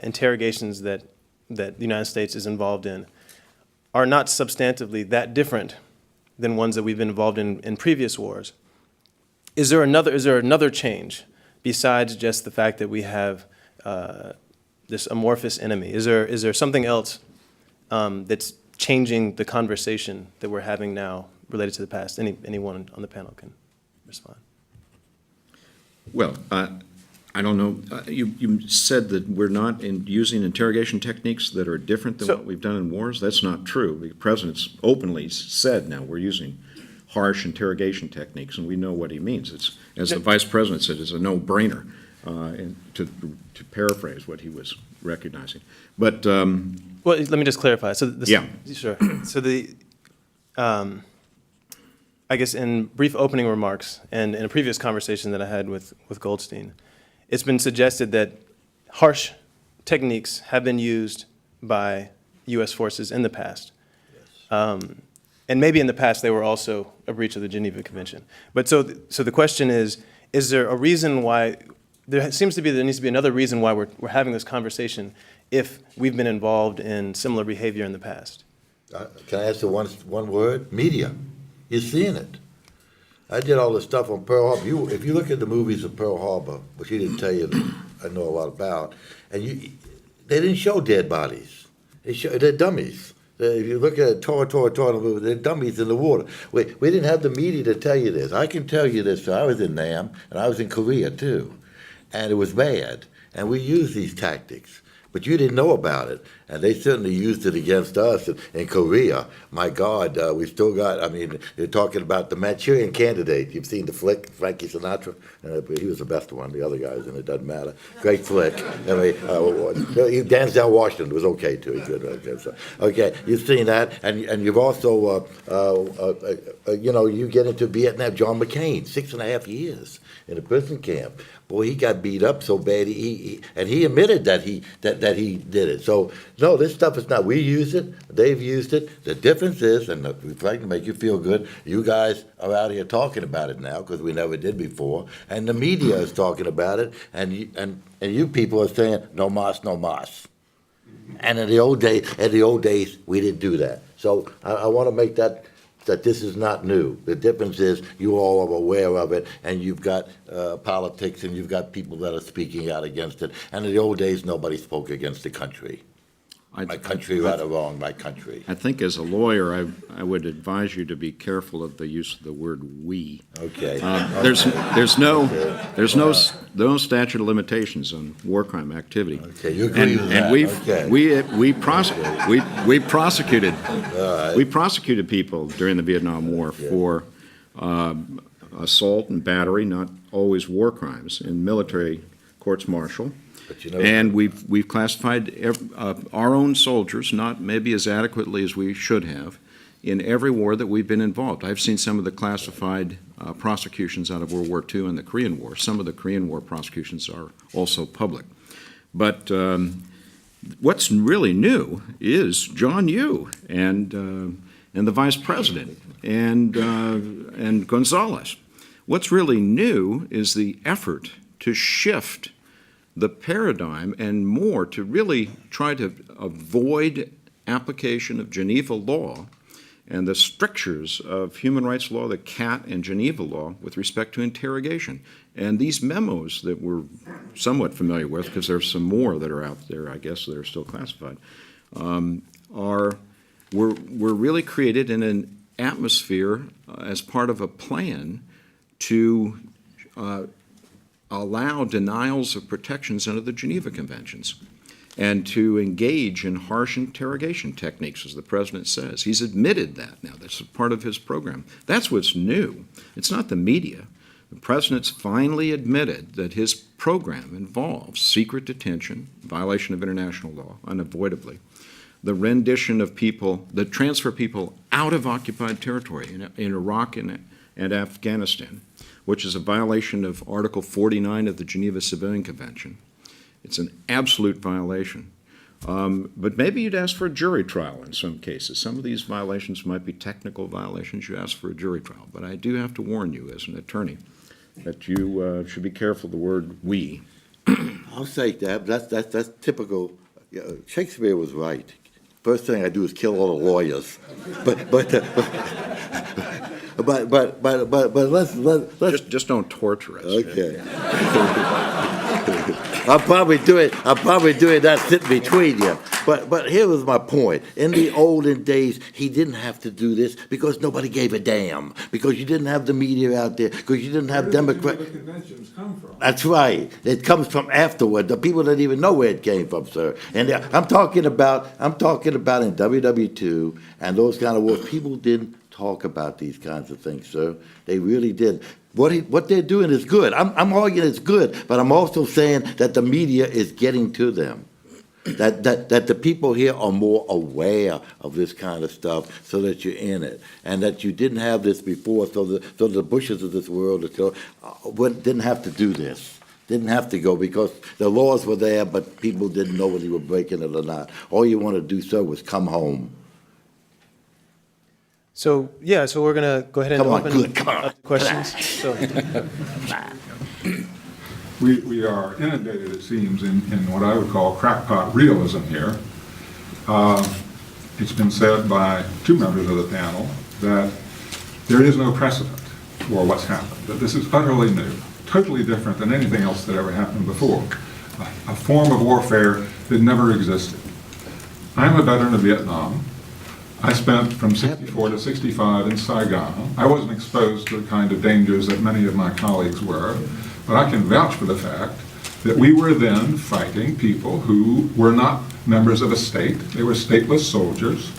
interrogations that the United States is involved in are not substantively that different than ones that we've been involved in previous wars, is there another change besides just the fact that we have this amorphous enemy? Is there something else that's changing the conversation that we're having now related to the past? Anyone on the panel can respond. Well, I don't know. You said that we're not using interrogation techniques that are different than So- what we've done in wars. That's not true. The president's openly said now we're using harsh interrogation techniques, and we know what he means. It's, as the vice president said, it's a no-brainer, and to paraphrase what he was recognizing. But Well, let me just clarify. So Yeah. Sure. So I guess in brief opening remarks and in a previous conversation that I had with Goldstein, it's been suggested that harsh techniques have been used by U.S. forces in the past. And maybe in the past they were also a breach of the Geneva Convention. But so the question is there a reason why, there needs to be another reason why we're having this conversation if we've been involved in similar behavior in the past? Can I answer one word? Media. You're seeing it. I did all this stuff on Pearl Harbor. If you look at the movies of Pearl Harbor, which he didn't tell you that I know a lot about, and they didn't show dead bodies. They're dummies. If you look at Tora, they're dummies in the water. We didn't have the media to tell you this. I can tell you this. I was in Nam, and I was in Korea, too. And it was bad. And we used these tactics. But you didn't know about it, and they certainly used it against us in Korea. My God, we still got, I mean, they're talking about the Manchurian Candidate. You've seen the flick, Frankie Sinatra? He was the best one, the other guys, and it doesn't matter. Great flick. I mean, Denzel Washington was okay, too. He could, okay, you've seen that, and you've also, you get into Vietnam. John McCain, 6.5 years in a prison camp. Boy, he got beat up so bad. He admitted that he did it. So no, this stuff is not. We use it. They've used it. The difference is, and we'd like to make you feel good. You guys are out here talking about it now because we never did before, and the media is talking about it, and you people are saying no mas, no mas. And in the old days, we didn't do that. So I want to make that this is not new. The difference is you all are aware of it, and you've got politics, and you've got people that are speaking out against it. And in the old days, nobody spoke against the country. My country, right or wrong, my country. I think as a lawyer, I would advise you to be careful of the use of the word "we." Okay. There's no statute of limitations on war crime activity. Okay, you agree with that? And Okay. we prosecuted people during the Vietnam War for assault and battery, not always war crimes, in military courts martial. But you know, And we've classified our own soldiers, not maybe as adequately as we should have, in every war that we've been involved. I've seen some of the classified prosecutions out of World War II and the Korean War. Some of the Korean War prosecutions are also public. But what's really new is John Yoo and the Vice President and Gonzalez. What's really new is the effort to shift the paradigm and more to really try to avoid application of Geneva law and the strictures of human rights law, the CAT and Geneva law, with respect to interrogation. And these memos that we're somewhat familiar with, because there's some more that are out there, I guess, that are still classified, were really created in an atmosphere as part of a plan to allow denials of protections under the Geneva Conventions and to engage in harsh interrogation techniques, as the president says. He's admitted that now. That's part of his program. That's what's new. It's not the media. The president's finally admitted that his program involves secret detention, violation of international law, unavoidably, the rendition of people, the transfer of people out of occupied territory in Iraq and Afghanistan, which is a violation of Article 49 of the Geneva Civilian Convention. It's an absolute violation. But maybe you'd ask for a jury trial in some cases. Some of these violations might be technical violations. You ask for a jury trial. But I do have to warn you as an attorney that you should be careful of the word "we." I'll say that. That's typical. Shakespeare was right. First thing I do is kill all the lawyers. But let's Just don't torture us. okay. I'm probably doing that sitting between you. But here was my point. In the olden days, he didn't have to do this because nobody gave a damn. Because you didn't have the media out there. Because you didn't have Democrat. Where do the conventions come from? That's right. It comes from afterward. The people didn't even know where it came from, sir. And I'm talking about in WW2 and those kind of wars. People didn't talk about these kinds of things, sir. They really did. What they're doing is good. I'm arguing it's good, but I'm also saying that the media is getting to them. That the people here are more aware of this kind of stuff so that you're in it. And that you didn't have this before, so the Bushes of this world didn't have to do this. Didn't have to go because the laws were there, but people didn't know whether they were breaking it or not. All you want to do, sir, was come home. So, yeah, so we're going to go ahead and Come on, open good, come on. up to questions. So, We are inundated, it seems, in what I would call crackpot realism here. It's been said by two members of the panel that there is no precedent for what's happened, that this is utterly new, totally different than anything else that ever happened before, a form of warfare that never existed. I'm a veteran of Vietnam. I spent from 64 to 65 in Saigon. I wasn't exposed to the kind of dangers that many of my colleagues were, but I can vouch for the fact that we were then fighting people who were not members of a state. They were stateless soldiers.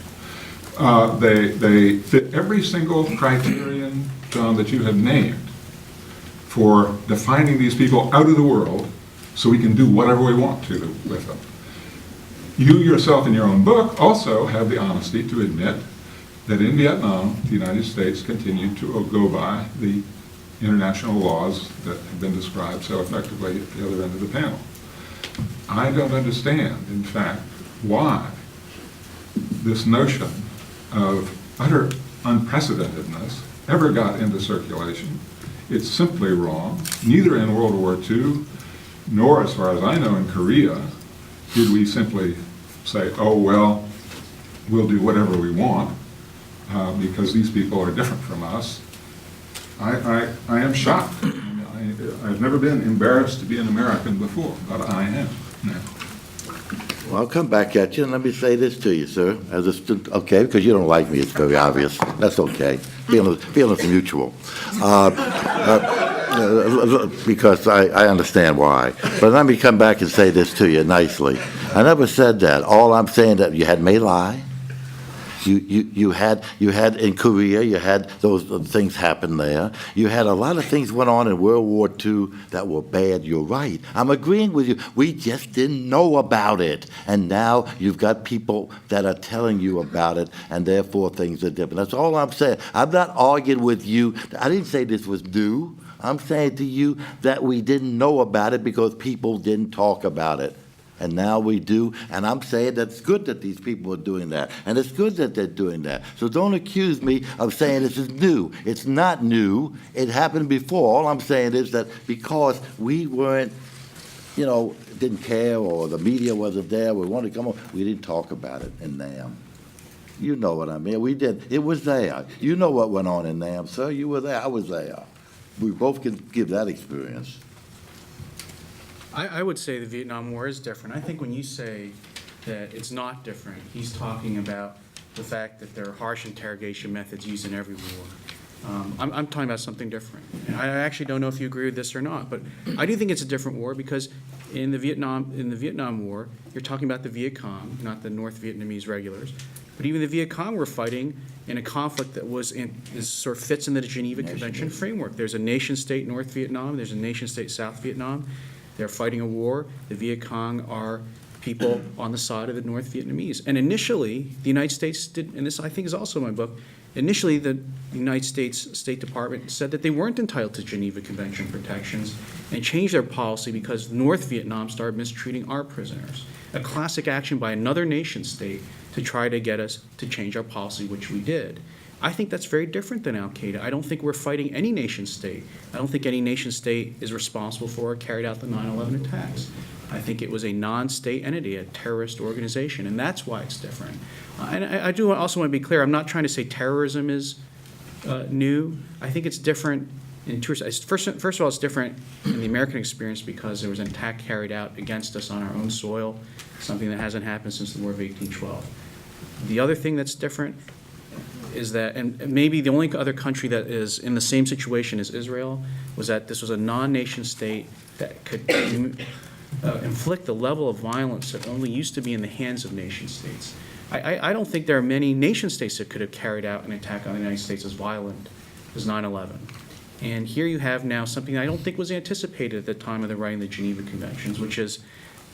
They fit every single criterion, John, that you have named for defining these people out of the world so we can do whatever we want to with them. You yourself in your own book also have the honesty to admit that in Vietnam, the United States continued to go by the international laws that have been described so effectively at the other end of the panel. I don't understand, in fact, why this notion of utter unprecedentedness ever got into circulation. It's simply wrong. Neither in World War II, nor as far as I know in Korea, did we simply say, oh, well, we'll do whatever we want because these people are different from us. I am shocked. I've never been embarrassed to be an American before, but I am now. Well, I'll come back at you, and let me say this to you, sir, as a student, okay, because you don't like me, it's very obvious. That's okay. Feelings mutual. Because I understand why. But let me come back and say this to you nicely. I never said that. All I'm saying that you had My Lai. You had in Korea, you had those things happen there. You had a lot of things went on in World War II that were bad. You're right. I'm agreeing with you. We just didn't know about it. And now you've got people that are telling you about it, and therefore things are different. That's all I'm saying. I'm not arguing with you. I didn't say this was new. I'm saying to you that we didn't know about it because people didn't talk about it. And now we do, and I'm saying that it's good that these people are doing that, and it's good that they're doing that. So don't accuse me of saying this is new. It's not new. It happened before. All I'm saying is that because we weren't, didn't care, or the media wasn't there, we wanted to come on, we didn't talk about it in NAM. You know what I mean. We did. It was there. You know what went on in NAM, sir. You were there. I was there. We both can give that experience. I would say the Vietnam War is different. I think when you say that it's not different, he's talking about the fact that there are harsh interrogation methods used in every war. I'm talking about something different. And I actually don't know if you agree with this or not, but I do think it's a different war because in the Vietnam War, you're talking about the Viet Cong, not the North Vietnamese regulars. But even the Viet Cong were fighting in a conflict that sort of fits in the Geneva Convention framework. There's a nation-state North Vietnam, there's a nation-state South Vietnam. They're fighting a war. The Viet Cong are people on the side of the North Vietnamese. And initially, the United States did, and this I think is also in my book, initially the United States State Department said that they weren't entitled to Geneva Convention protections and changed their policy because North Vietnam started mistreating our prisoners. A classic action by another nation state to try to get us to change our policy, which we did. I think that's very different than Al-Qaeda. I don't think we're fighting any nation state. I don't think any nation state is responsible for or carried out the 9/11 attacks. I think it was a non-state entity, a terrorist organization, and that's why it's different. And I do also want to be clear, I'm not trying to say terrorism is new. I think it's different in two respects. First of all, it's different in the American experience because there was an attack carried out against us on our own soil, something that hasn't happened since the War of 1812. The other thing that's different is that, and maybe the only other country that is in the same situation as Israel, was that this was a non-nation state that could inflict the level of violence that only used to be in the hands of nation states. I don't think there are many nation states that could have carried out an attack on the United States as violent as 9/11. And here you have now something I don't think was anticipated at the time of the writing of the Geneva Conventions, which is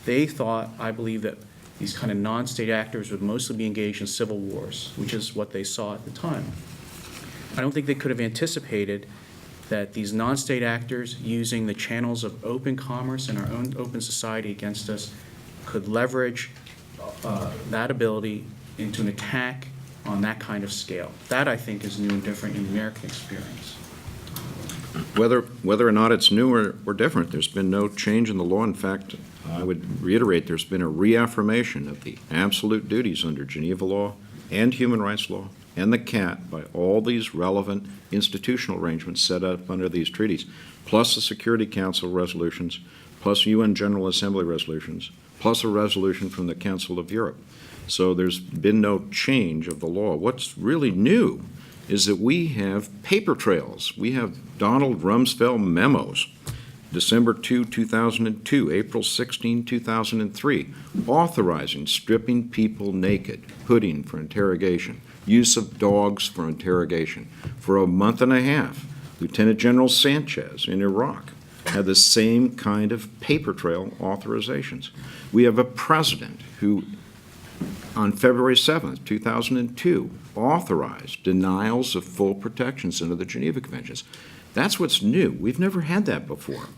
they thought, I believe, that these kind of non-state actors would mostly be engaged in civil wars, which is what they saw at the time. I don't think they could have anticipated that these non-state actors, using the channels of open commerce and our own open society against us, could leverage that ability into an attack on that kind of scale. That, I think, is new and different in the American experience. Whether or not it's new or different, there's been no change in the law. In fact, I would reiterate, there's been a reaffirmation of the absolute duties under Geneva law and human rights law and the CAT by all these relevant institutional arrangements set up under these treaties, plus the Security Council resolutions, plus UN General Assembly resolutions, plus a resolution from the Council of Europe. So there's been no change of the law. What's really new is that we have paper trails. We have Donald Rumsfeld memos, December 2, 2002, April 16, 2003, authorizing stripping people naked, hooding for interrogation, use of dogs for interrogation. For a month and a half, Lieutenant General Sanchez in Iraq had the same kind of paper trail authorizations. We have a president who, on February 7th, 2002, authorized denials of full protections under the Geneva Conventions. That's what's new. We've never had that before.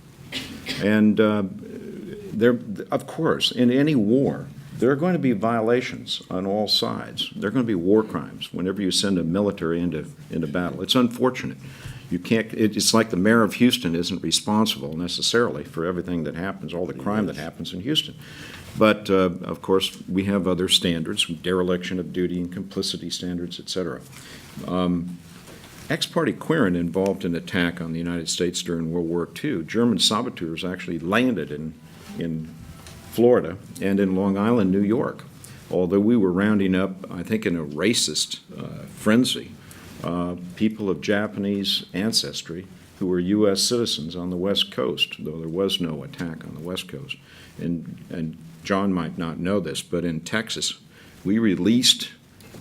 And there, of course, in any war, there are going to be violations on all sides. There are going to be war crimes whenever you send a military into battle. It's unfortunate. You can't, it's like the mayor of Houston isn't responsible necessarily for everything that happens, all the crime that happens in Houston. But, of course, we have other standards, dereliction of duty and complicity standards, et cetera. Ex parte Quirin involved an attack on the United States during World War II. German saboteurs actually landed in Florida and in Long Island, New York. Although we were rounding up, I think in a racist frenzy, people of Japanese ancestry who were U.S. citizens on the West Coast, though there was no attack on the West Coast. And John might not know this, but in Texas, we released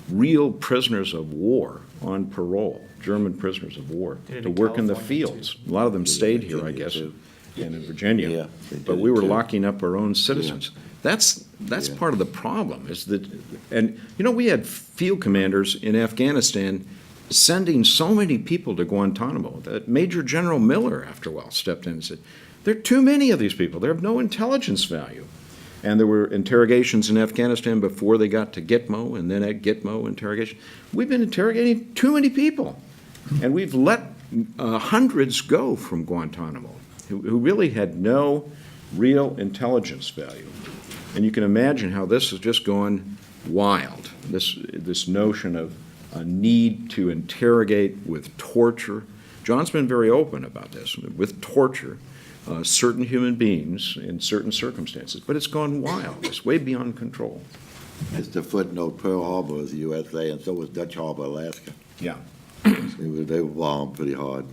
real prisoners of war on parole, German prisoners of war, Did it to in work in the California, fields. A lot of them stayed here, I guess, too. and in Virginia. Yeah, they But did we it were too. locking up our own citizens. That's Yeah. part of the problem, is that, and, you know, we had field commanders in Afghanistan sending so many people to Guantanamo that Major General Miller, after a while, stepped in and said, there are too many of these people. They have no intelligence value. And there were interrogations in Afghanistan before they got to Gitmo, and then at Gitmo interrogation. We've been interrogating too many people. And we've let hundreds go from Guantanamo who really had no real intelligence value. And you can imagine how this has just gone wild, this notion of a need to interrogate with torture. John's been very open about this, with torture, certain human beings in certain circumstances. But it's gone wild. It's way beyond control. It's the footnote, Pearl Harbor was the USA, and so was Dutch Harbor, Alaska. Yeah. They were bombed pretty hard.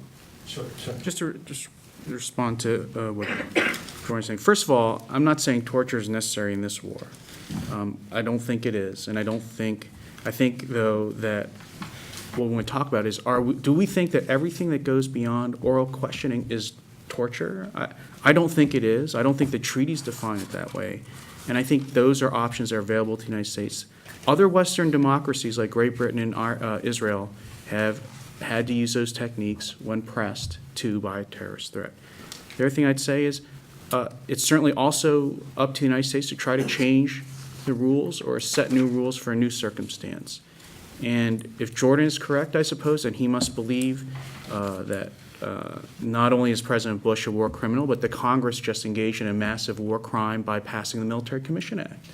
Just to respond to what Jordan's saying. First of all, I'm not saying torture is necessary in this war. I don't think it is, and I think though that what we want to talk about is, do we think that everything that goes beyond oral questioning is torture? I don't think it is. I don't think the treaties define it that way. And I think those are options that are available to the United States. Other Western democracies like Great Britain and Israel have had to use those techniques when pressed by a terrorist threat. The other thing I'd say is it's certainly also up to the United States to try to change the rules or set new rules for a new circumstance. And if Jordan is correct, I suppose, then he must believe that not only is President Bush a war criminal, but the Congress just engaged in a massive war crime by passing the Military Commission Act.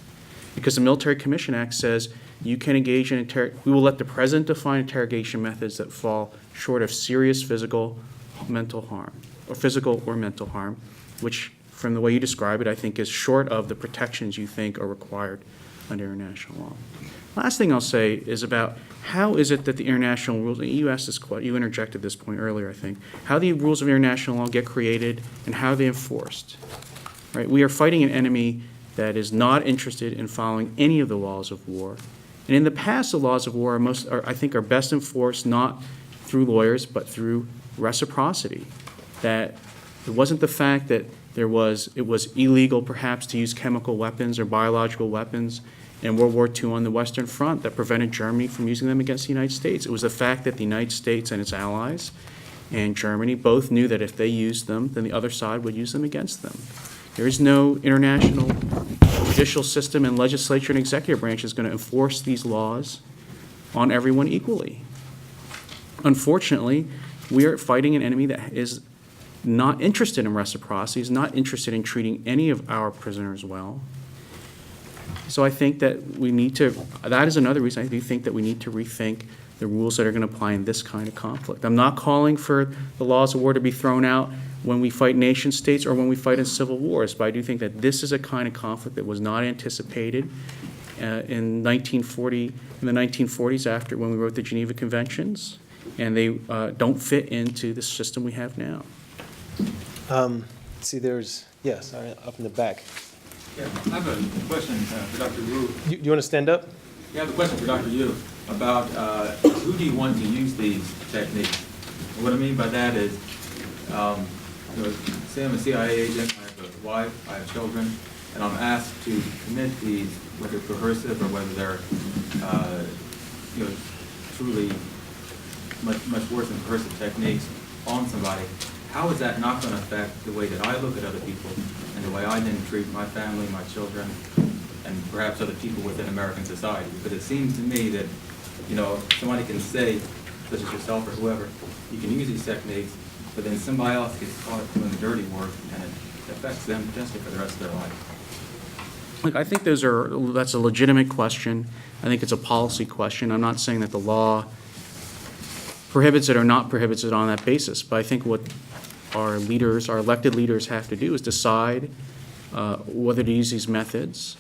Because the Military Commission Act says you can engage in we will let the President define interrogation methods that fall short of serious physical mental harm, or physical or mental harm, which, from the way you describe it, I think is short of the protections you think are required under international law. Last thing I'll say is about how is it that the international rules, you asked this, you interjected this point earlier, I think, how the rules of international law get created and how they're enforced, right? We are fighting an enemy that is not interested in following any of the laws of war. And in the past, the laws of war I think are best enforced not through lawyers, but through reciprocity. That it wasn't the fact that it was illegal perhaps to use chemical weapons or biological weapons in World War II on the Western Front that prevented Germany from using them against the United States. It was the fact that the United States and its allies and Germany both knew that if they used them, then the other side would use them against them. There is no international judicial system, and legislature and executive branch is going to enforce these laws on everyone equally. Unfortunately, we are fighting an enemy that is not interested in reciprocity, is not interested in treating any of our prisoners well. So I think that that is another reason I do think that we need to rethink the rules that are going to apply in this kind of conflict. I'm not calling for the laws of war to be thrown out when we fight nation states or when we fight in civil wars, but I do think that this is a kind of conflict that was not anticipated in the 1940s after when we wrote the Geneva Conventions, and they don't fit into the system we have now. See, yes, up in the back. Yeah, I have a question for Dr. Wu. You want to stand up? I have a question for Dr. Yu about who do you want to use these techniques? And what I mean by that is, say I'm a CIA agent, I have a wife, I have children, and I'm asked to commit these, whether coercive or whether they're, truly much worse than coercive techniques on somebody. How is that not going to affect the way that I look at other people and the way I then treat my family, my children, and perhaps other people within American society? Because it seems to me that, somebody can say, such as yourself or whoever, you can use these techniques, but then somebody else gets caught doing the dirty work, and it affects them potentially for the rest of their life. Look, I think that's a legitimate question. I think it's a policy question. I'm not saying that the law prohibits it or not prohibits it on that basis, but I think what our elected leaders have to do is decide whether to use these methods.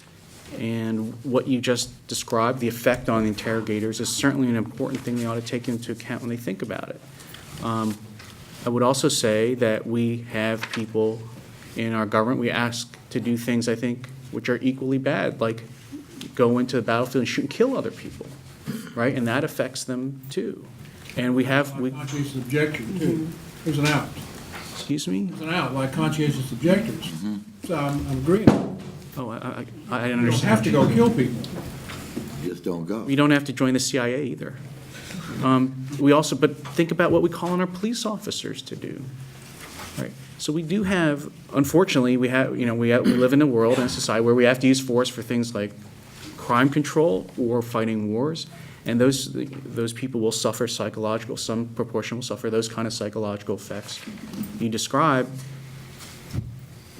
And what you just described, the effect on the interrogators, is certainly an important thing they ought to take into account when they think about it. I would also say that we have people in our government we ask to do things, I think, which are equally bad, like go into the battlefield and shoot and kill other people, right? And that affects them too. And Conscientious objector, too. There's an out. Excuse me? There's an out, like conscientious objectors. So I'm agreeing. Oh, I You don't understand. have to go kill people. Just don't go. You don't have to join the CIA either. But think about what we call on our police officers to do, right? So we do have, unfortunately, we live in a world and a society where we have to use force for things like crime control or fighting wars, and those people will suffer some proportion will suffer those kind of psychological effects you describe.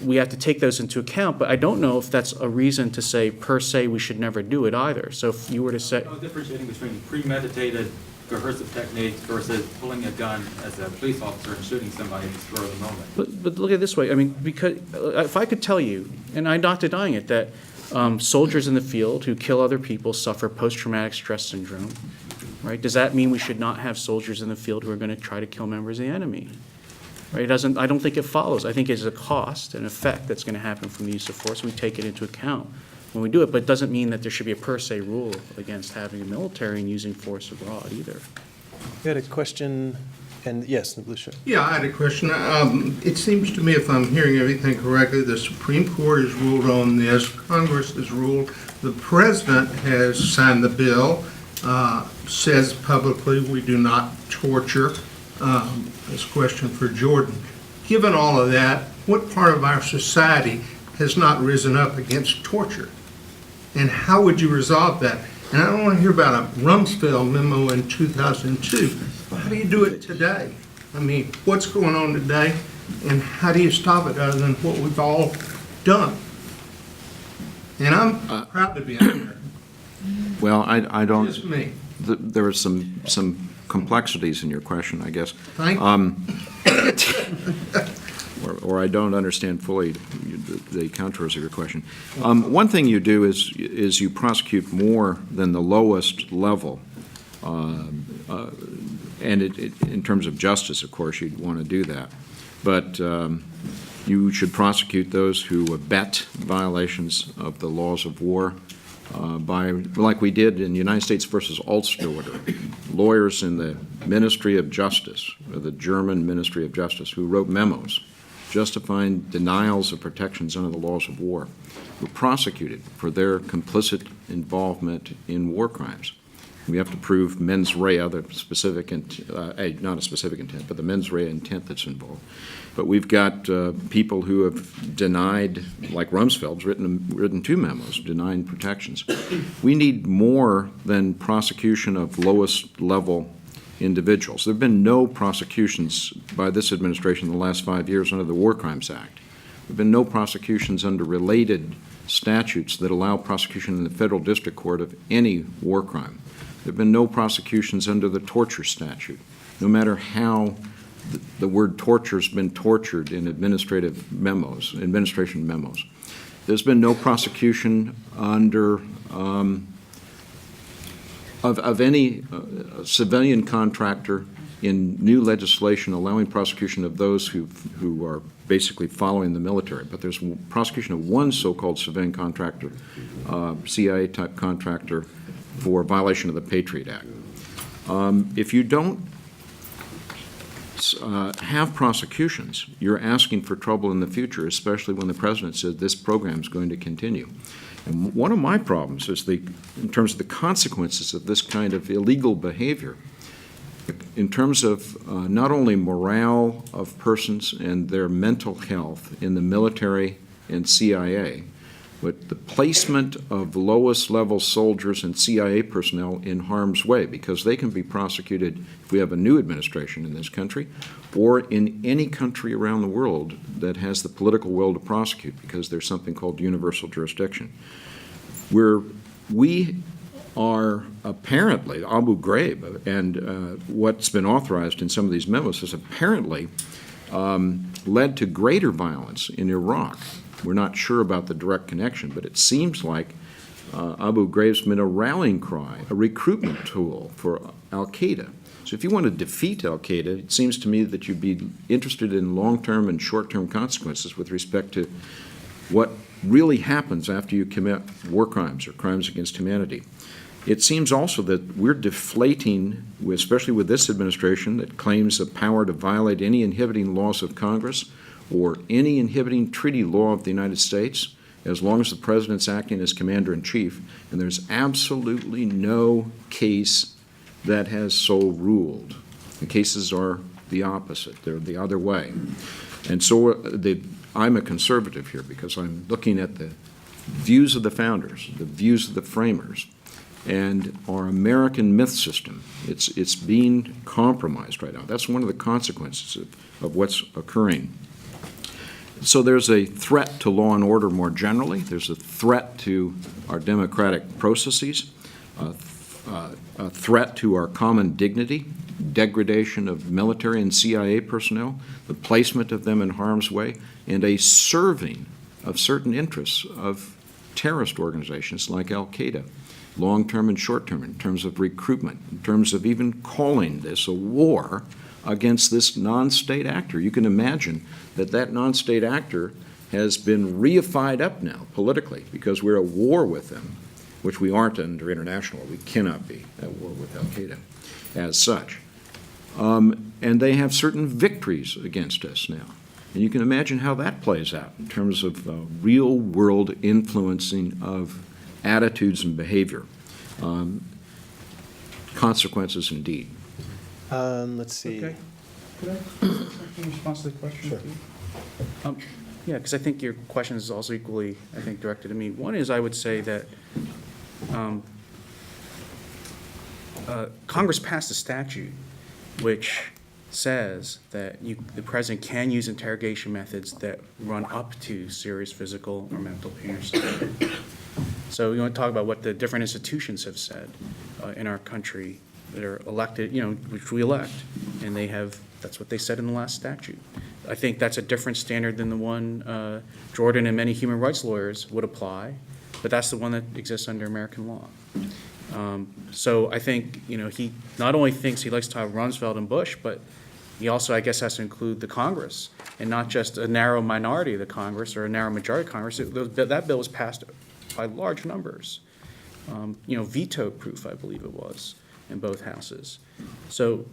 We have to take those into account, but I don't know if that's a reason to say, per se, we should never do it either. So if you were to say... I was differentiating between premeditated coercive techniques versus pulling a gun as a police officer and shooting somebody in the spur of the moment. But look at it this way, I mean, because if I could tell you, and I'm not denying it, that soldiers in the field who kill other people suffer post-traumatic stress syndrome, right? Does that mean we should not have soldiers in the field who are going to try to kill members of the enemy? Right? I don't think it follows. I think it's a cost, an effect that's going to happen from the use of force. We take it into account when we do it, but it doesn't mean that there should be a per se rule against having a military and using force abroad either. We had a question, and yes, the blue shirt. Yeah, I had a question. It seems to me, if I'm hearing everything correctly, the Supreme Court has ruled on this, Congress has ruled, the President has signed the bill, says publicly we do not torture. This question for Jordan. Given all of that, what part of our society has not risen up against torture? And how would you resolve that? And I don't want to hear about a Rumsfeld memo in 2002. How do you do it today? I mean, what's going on today, and how do you stop it other than what we've all done? And I'm proud to be an American. Well, I don't. Just me. There are some complexities in your question, I guess. Thank Or I don't understand fully the contours of your question. One thing you do is you prosecute more than the lowest level. And in terms of justice, of course, you'd want to do that. But you should prosecute those who abet violations of the laws of war like we did in United States versus Altstorder, lawyers in the Ministry of Justice, or the German Ministry of Justice, who wrote memos justifying denials of protections under the laws of war, were prosecuted for their complicit involvement in war crimes. We have to prove mens rea, the specific, not a specific intent, but the mens rea intent that's involved. But we've got people who have denied, like Rumsfeld's written 2 memos denying protections. We need more than prosecution of lowest level individuals. There have been no prosecutions by this administration in the last 5 years under the War Crimes Act. There have been no prosecutions under related statutes that allow prosecution in the federal district court of any war crime. There have been no prosecutions under the torture statute, no matter how the word torture has been tortured in administration memos. There's been no prosecution under of any civilian contractor in new legislation allowing prosecution of those who are basically following the military. But there's prosecution of one so-called civilian contractor, CIA-type contractor, for violation of the Patriot Act. If you don't have prosecutions, you're asking for trouble in the future, especially when the president said this program is going to continue. And one of my problems is in terms of the consequences of this kind of illegal behavior, in terms of not only morale of persons and their mental health in the military and CIA, but the placement of lowest level soldiers and CIA personnel in harm's way, because they can be prosecuted if we have a new administration in this country or in any country around the world that has the political will to prosecute, because there's something called universal jurisdiction. We are apparently, Abu Ghraib and what's been authorized in some of these memos has apparently led to greater violence in Iraq. We're not sure about the direct connection, but it seems like Abu Ghraib's been a rallying cry, a recruitment tool for al-Qaeda. So if you want to defeat al-Qaeda, it seems to me that you'd be interested in long-term and short-term consequences with respect to what really happens after you commit war crimes or crimes against humanity. It seems also that we're deflating, especially with this administration that claims the power to violate any inhibiting laws of Congress or any inhibiting treaty law of the United States, as long as the president's acting as commander-in-chief, and there's absolutely no case that has so ruled. The cases are the opposite. They're the other way. And so I'm a conservative here because I'm looking at the views of the founders, the views of the framers, and our American myth system. It's being compromised right now. That's one of the consequences of what's occurring. So there's a threat to law and order more generally. There's a threat to our democratic processes, a threat to our common dignity, degradation of military and CIA personnel, the placement of them in harm's way, and a serving of certain interests of terrorist organizations like al-Qaeda, long-term and short-term, in terms of recruitment, in terms of even calling this a war against this non-state actor. You can imagine that non-state actor has been reified up now politically because we're at war with them, which we aren't under international law. We cannot be at war with al-Qaeda as such. And they have certain victories against us now. And you can imagine how that plays out in terms of real-world influencing of attitudes and behavior. Consequences indeed. Let's see. Okay. Could I respond to the question? Sure. Yeah, because I think your question is also equally, I think, directed to me. One is I would say that Congress passed a statute which says that the president can use interrogation methods that run up to serious physical or mental pain or suffering. So we want to talk about what the different institutions have said in our country that are elected, which we elect, and that's what they said in the last statute. I think that's a different standard than the one Jordan and many human rights lawyers would apply, but that's the one that exists under American law. So I think, he not only thinks he likes to have Rumsfeld and Bush, but he also, I guess, has to include the Congress, and not just a narrow minority of the Congress or a narrow majority of Congress. That bill was passed by large numbers, veto-proof, I believe it was, in both houses. So,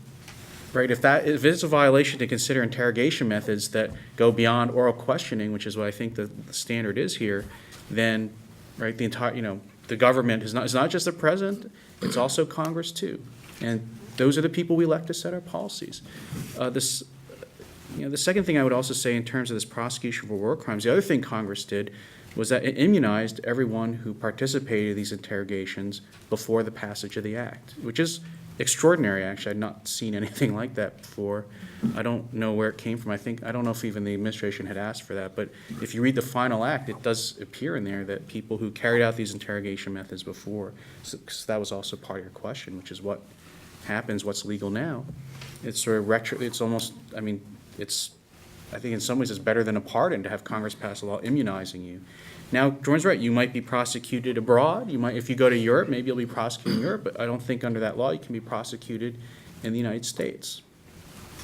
right, if it's a violation to consider interrogation methods that go beyond oral questioning, which is what I think the standard is here, then, right, the entire, the government is not just the president, it's also Congress too. And those are the people we elect to set our policies. The second thing I would also say in terms of this prosecution for war crimes, the other thing Congress did was that it immunized everyone who participated in these interrogations before the passage of the act, which is extraordinary, actually. I've not seen anything like that before. I don't know where it came from. I don't know if even the administration had asked for that, but if you read the final act, it does appear in there that people who carried out these interrogation methods before, because that was also part of your question, which is what happens, what's legal now. It's sort of it's almost, I think in some ways it's better than a pardon to have Congress pass a law immunizing you. Now, Jordan's right, you might be prosecuted abroad. If you go to Europe, maybe you'll be prosecuted in Europe, but I don't think under that law you can be prosecuted in the United States.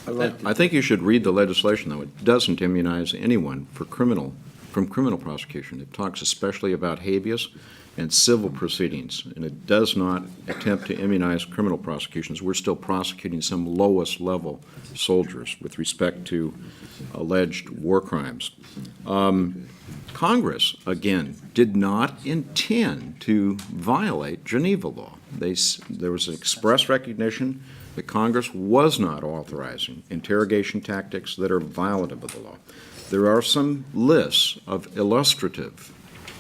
I think you should read the legislation, though. It doesn't immunize anyone from criminal prosecution. It talks especially about habeas and civil proceedings, and it does not attempt to immunize criminal prosecutions. We're still prosecuting some lowest level soldiers with respect to alleged war crimes. Congress, again, did not intend to violate Geneva law. There was an express recognition that Congress was not authorizing interrogation tactics that are violative of the law. There are some lists of illustrative,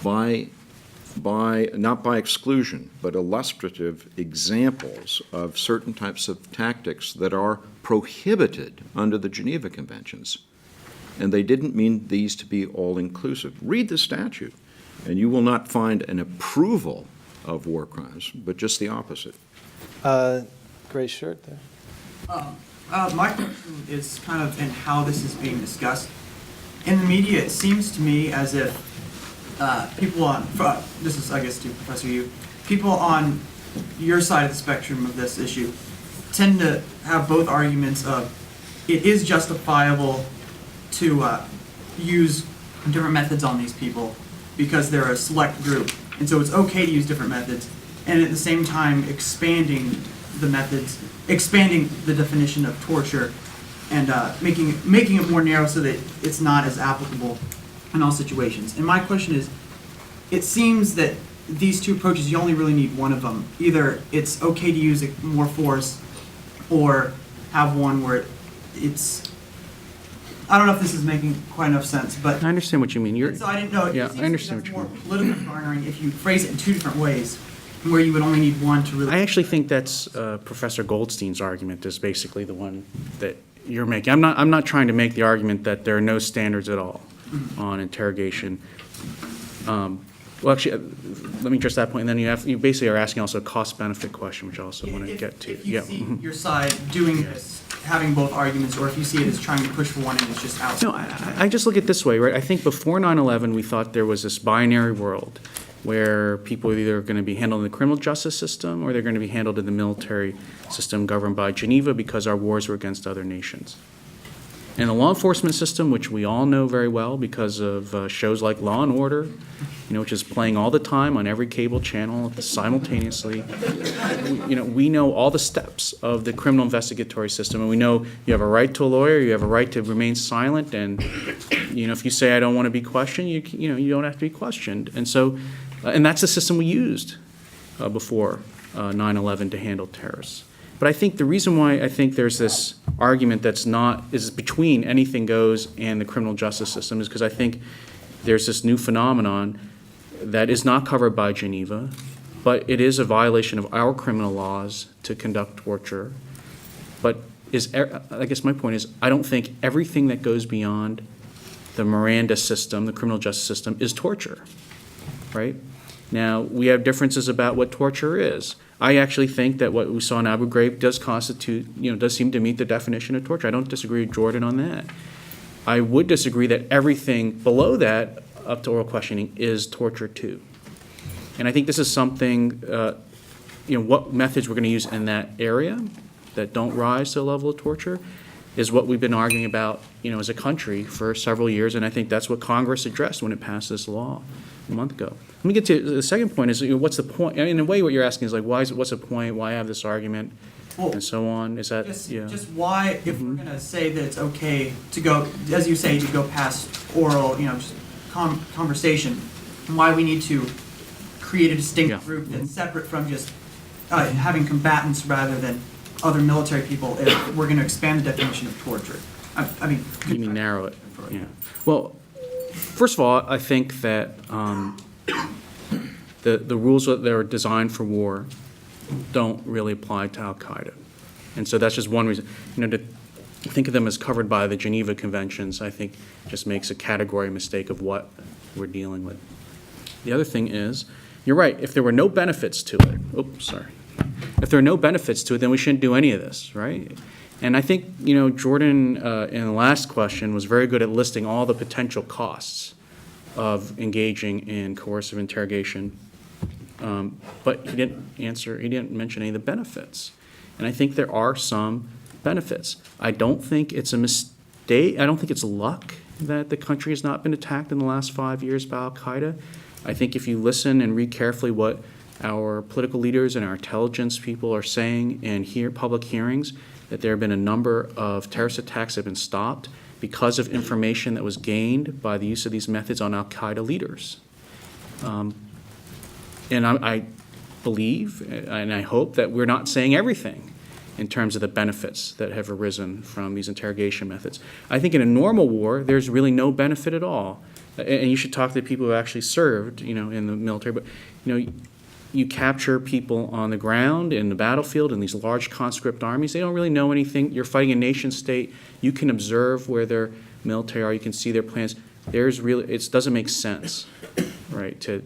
not by exclusion, but illustrative examples of certain types of tactics that are prohibited under the Geneva Conventions. And they didn't mean these to be all-inclusive. Read the statute, and you will not find an approval of war crimes, but just the opposite. Gray shirt there. My question is kind of in how this is being discussed. In the media, it seems to me as if people on, this is, I guess, to Professor Yu, people on your side of the spectrum of this issue tend to have both arguments of it is justifiable to use different methods on these people because they're a select group, and so it's okay to use different methods, and at the same time expanding the methods, expanding the definition of torture, and making it more narrow so that it's not as applicable in all situations. And my question is, it seems that these two approaches, you only really need one of them. Either it's okay to use more force, or have one where it's, I don't know if this is making quite enough sense, but I understand what you mean. so I didn't know. Yeah, I understand what you more mean. political garnering if you phrase it in two different ways, where you would only need one to really. I actually think that's Professor Goldstein's argument is basically the one that you're making. I'm not trying to make the argument that there are no standards at all on interrogation. Well, actually, let me address that point, and then you basically are asking also a cost-benefit question, which I also want to get to. If you see your side doing this, having both arguments, or if you see it as trying to push for one and it's just out. No, I just look at it this way, right? I think before 9/11, we thought there was this binary world where people are either going to be handled in the criminal justice system or they're going to be handled in the military system governed by Geneva because our wars were against other nations. And the law enforcement system, which we all know very well because of shows like Law and Order, which is playing all the time on every cable channel simultaneously. We know all the steps of the criminal investigatory system, and we know you have a right to a lawyer, you have a right to remain silent, and if you say I don't want to be questioned, you don't have to be questioned. And so, and that's the system we used before 9/11 to handle terrorists. But I think the reason why I think there's this argument is between anything goes and the criminal justice system is because I think there's this new phenomenon that is not covered by Geneva, but it is a violation of our criminal laws to conduct torture. But I guess my point is, I don't think everything that goes beyond the Miranda system, the criminal justice system, is torture, right? Now, we have differences about what torture is. I actually think that what we saw in Abu Ghraib does constitute, does seem to meet the definition of torture. I don't disagree with Jordan on that. I would disagree that everything below that, up to oral questioning, is torture too. And I think this is something, what methods we're going to use in that area that don't rise to the level of torture is what we've been arguing about, as a country for several years, and I think that's what Congress addressed when it passed this law a month ago. Let me get to the second point is, what's the point? In a way, what you're asking is like, what's the point? Why have this argument? Well, And so on. Is that, just why, if we're gonna say that it's okay to go, as you say, to go past oral, just conversation, why we need to create a distinct Yeah. group that's separate from just having combatants rather than other military people if we're gonna expand the definition of torture. I mean. You mean narrow it? Yeah. Well, first of all, I think that the rules that are designed for war don't really apply to Al-Qaeda. And so that's just one reason. To think of them as covered by the Geneva Conventions, I think just makes a category mistake of what we're dealing with. The other thing is, you're right, if there were no benefits to it, if there are no benefits to it, then we shouldn't do any of this, right? And I think, Jordan, in the last question, was very good at listing all the potential costs of engaging in coercive interrogation. But he didn't mention any of the benefits. And I think there are some benefits. I don't think it's a mistake, I don't think it's luck that the country has not been attacked in the last 5 years by Al-Qaeda. I think if you listen and read carefully what our political leaders and our intelligence people are saying in public hearings, that there have been a number of terrorist attacks that have been stopped because of information that was gained by the use of these methods on Al-Qaeda leaders. And I believe and I hope that we're not saying everything in terms of the benefits that have arisen from these interrogation methods. I think in a normal war, there's really no benefit at all. And you should talk to the people who actually served, in the military. But, you capture people on the ground, in the battlefield, in these large conscript armies. They don't really know anything. You're fighting a nation state. You can observe where their military are. You can see their plans. It doesn't make sense, right, to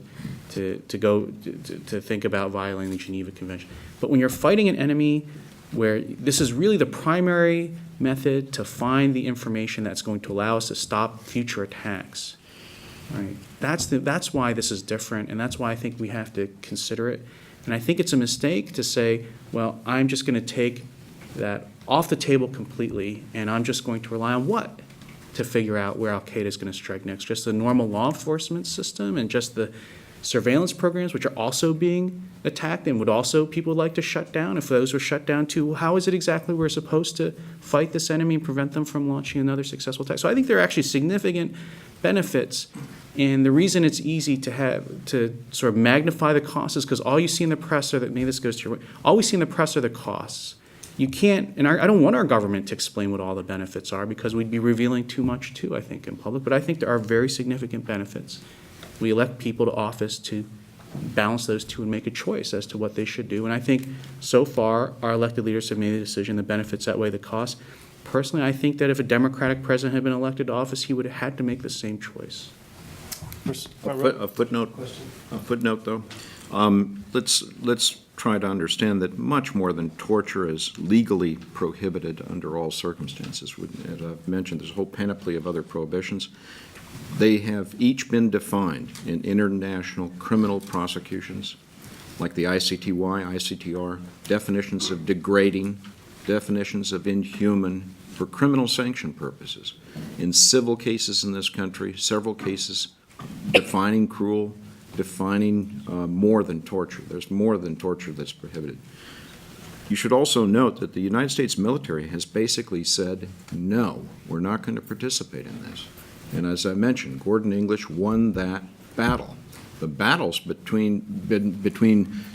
think about violating the Geneva Convention. But when you're fighting an enemy where this is really the primary method to find the information that's going to allow us to stop future attacks, right? That's why this is different, and that's why I think we have to consider it. And I think it's a mistake to say, well, I'm just going to take that off the table completely, and I'm just going to rely on what to figure out where Al-Qaeda is going to strike next? Just the normal law enforcement system and just the surveillance programs, which are also being attacked and people would like to shut down. If those were shut down too, how is it exactly we're supposed to fight this enemy and prevent them from launching another successful attack? So I think there are actually significant benefits, and the reason it's easy to sort of magnify the costs is because all you see in the press are maybe this goes to your way, all we see in the press are the costs. You can't, and I don't want our government to explain what all the benefits are because we'd be revealing too much too, I think, in public, but I think there are very significant benefits. We elect people to office to balance those two and make a choice as to what they should do. And I think so far our elected leaders have made a decision the benefits outweigh the costs. Personally, I think that if a Democratic president had been elected to office, he would have had to make the same choice. A footnote, though. Let's try to understand that much more than torture is legally prohibited under all circumstances. As I've mentioned, there's a whole panoply of other prohibitions. They have each been defined in international criminal prosecutions, like the ICTY, ICTR, definitions of degrading, definitions of inhuman for criminal sanction purposes. In civil cases in this country, several cases defining cruel, defining more than torture. There's more than torture that's prohibited. You should also note that the United States military has basically said, no, we're not going to participate in this. And as I mentioned, Gordon English won that battle. The battles between